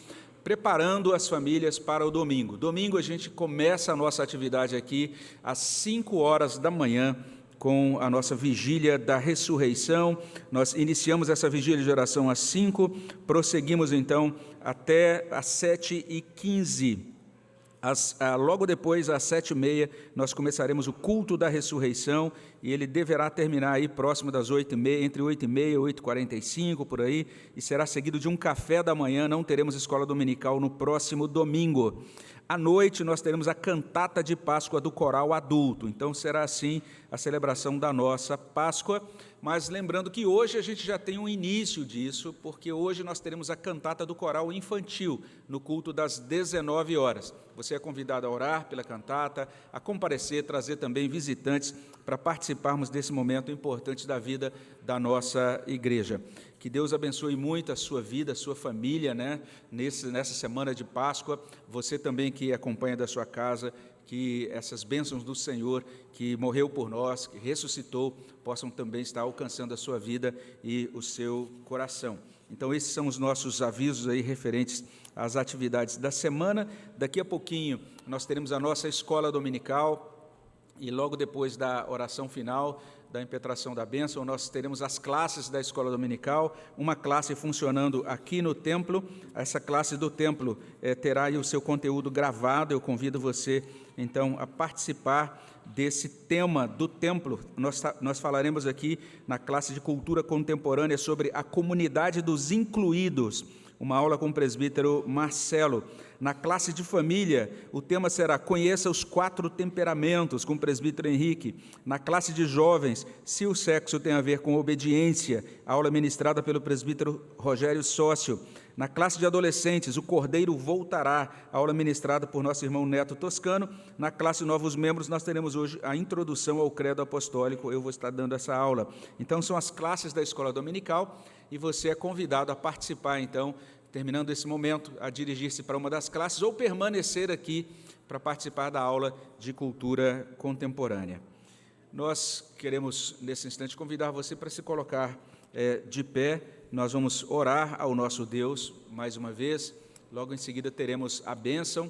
preparando as famílias para o domingo. Domingo a gente começa a nossa atividade aqui às 5 horas da manhã com a nossa vigília da ressurreição. Nós iniciamos essa vigília de oração às 5, prosseguimos então até às 7h15. Logo depois, às 7h30, nós começaremos o culto da ressurreição e ele deverá terminar aí próximo das 8h30, entre 8h30 e 8h45, por aí, e será seguido de um café da manhã. Não teremos escola dominical no próximo domingo. À noite, nós teremos a cantata de Páscoa do coral adulto. Então, será assim a celebração da nossa Páscoa. Mas lembrando que hoje a gente já tem um início disso, porque hoje nós teremos a cantata do coral infantil, no culto das 19 horas. Você é convidado a orar pela cantata, a comparecer, trazer também visitantes para participarmos desse momento importante da vida da nossa igreja. Que Deus abençoe muito a sua vida, a sua família, né? Nessa semana de Páscoa, você também que acompanha da sua casa, que essas bênçãos do Senhor, que morreu por nós, que ressuscitou, possam também estar alcançando a sua vida e o seu coração. Então, esses são os nossos avisos aí referentes às atividades da semana. Daqui a pouquinho, nós teremos a nossa escola dominical e logo depois da oração final, da impetração da bênção, nós teremos as classes da escola dominical, uma classe funcionando aqui no templo. Essa classe do templo terá aí o seu conteúdo gravado. Eu convido você, então, a participar desse tema do templo. Nós falaremos aqui na classe de cultura contemporânea sobre a comunidade dos incluídos, uma aula com o presbítero Marcelo. Na classe de família, o tema será Conheça os 4 temperamentos, com o presbítero Henrique. Na classe de jovens, se o sexo tem a ver com obediência, aula ministrada pelo presbítero Rogério Sócio. Na classe de adolescentes, o Cordeiro Voltará, aula ministrada por nosso irmão Neto Toscano. Na classe de novos membros, nós teremos hoje a introdução ao credo apostólico, eu vou estar dando essa aula. Então, são as classes da escola dominical e você é convidado a participar, então, terminando esse momento, a dirigir-se para uma das classes ou permanecer aqui para participar da aula de cultura contemporânea. Nós queremos, nesse instante, convidar você para se colocar de pé. Nós vamos orar ao nosso Deus, mais uma vez. Logo em seguida, teremos a bênção.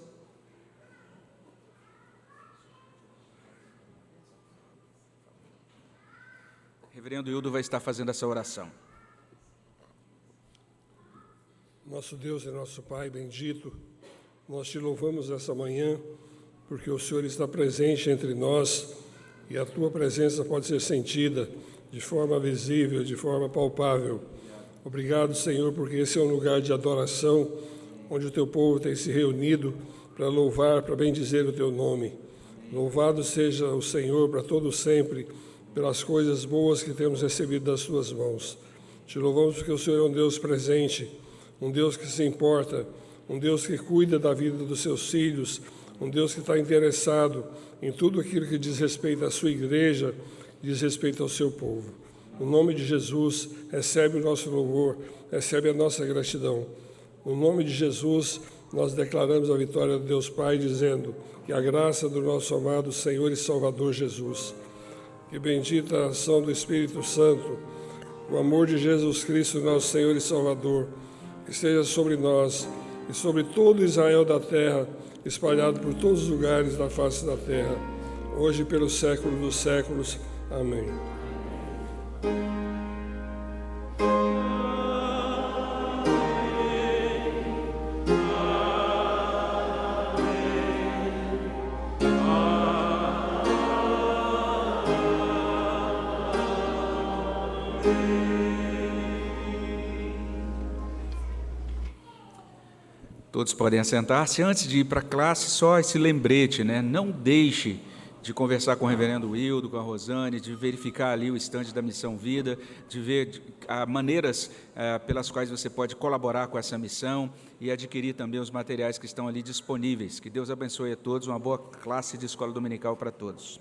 O reverendo Hildo vai estar fazendo essa oração. Nosso Deus e nosso Pai bendito, Nós te louvamos essa manhã, porque o Senhor está presente entre nós e a tua presença pode ser sentida de forma visível, de forma palpável. Obrigado, Senhor, porque esse é um lugar de adoração, onde o teu povo tem se reunido para louvar, para bendizer o teu nome. Louvado seja o Senhor para todo sempre, pelas coisas boas que temos recebido das tuas mãos. Te louvamos porque o Senhor é um Deus presente, um Deus que se importa, um Deus que cuida da vida dos seus filhos, um Deus que está interessado em tudo aquilo que diz respeito à sua igreja, diz respeito ao seu povo. No nome de Jesus, recebe o nosso louvor, recebe a nossa gratidão. No nome de Jesus, nós declaramos a vitória de Deus Pai, dizendo que a graça do nosso amado Senhor e Salvador Jesus, que bendita a ação do Espírito Santo, o amor de Jesus Cristo, nosso Senhor e Salvador, que esteja sobre nós e sobre todo Israel da terra, espalhado por todos os lugares da face da terra, hoje e pelos séculos dos séculos. Amém. Todos podem assentar-se. Antes de ir para a classe, só esse lembrete, né? Não deixe de conversar com o reverendo Wildo, com a Rosane, de verificar ali o estande da Missão Vida, de ver maneiras pelas quais você pode colaborar com essa missão e adquirir também os materiais que estão ali disponíveis. Que Deus abençoe a todos, uma boa classe de escola dominical para todos.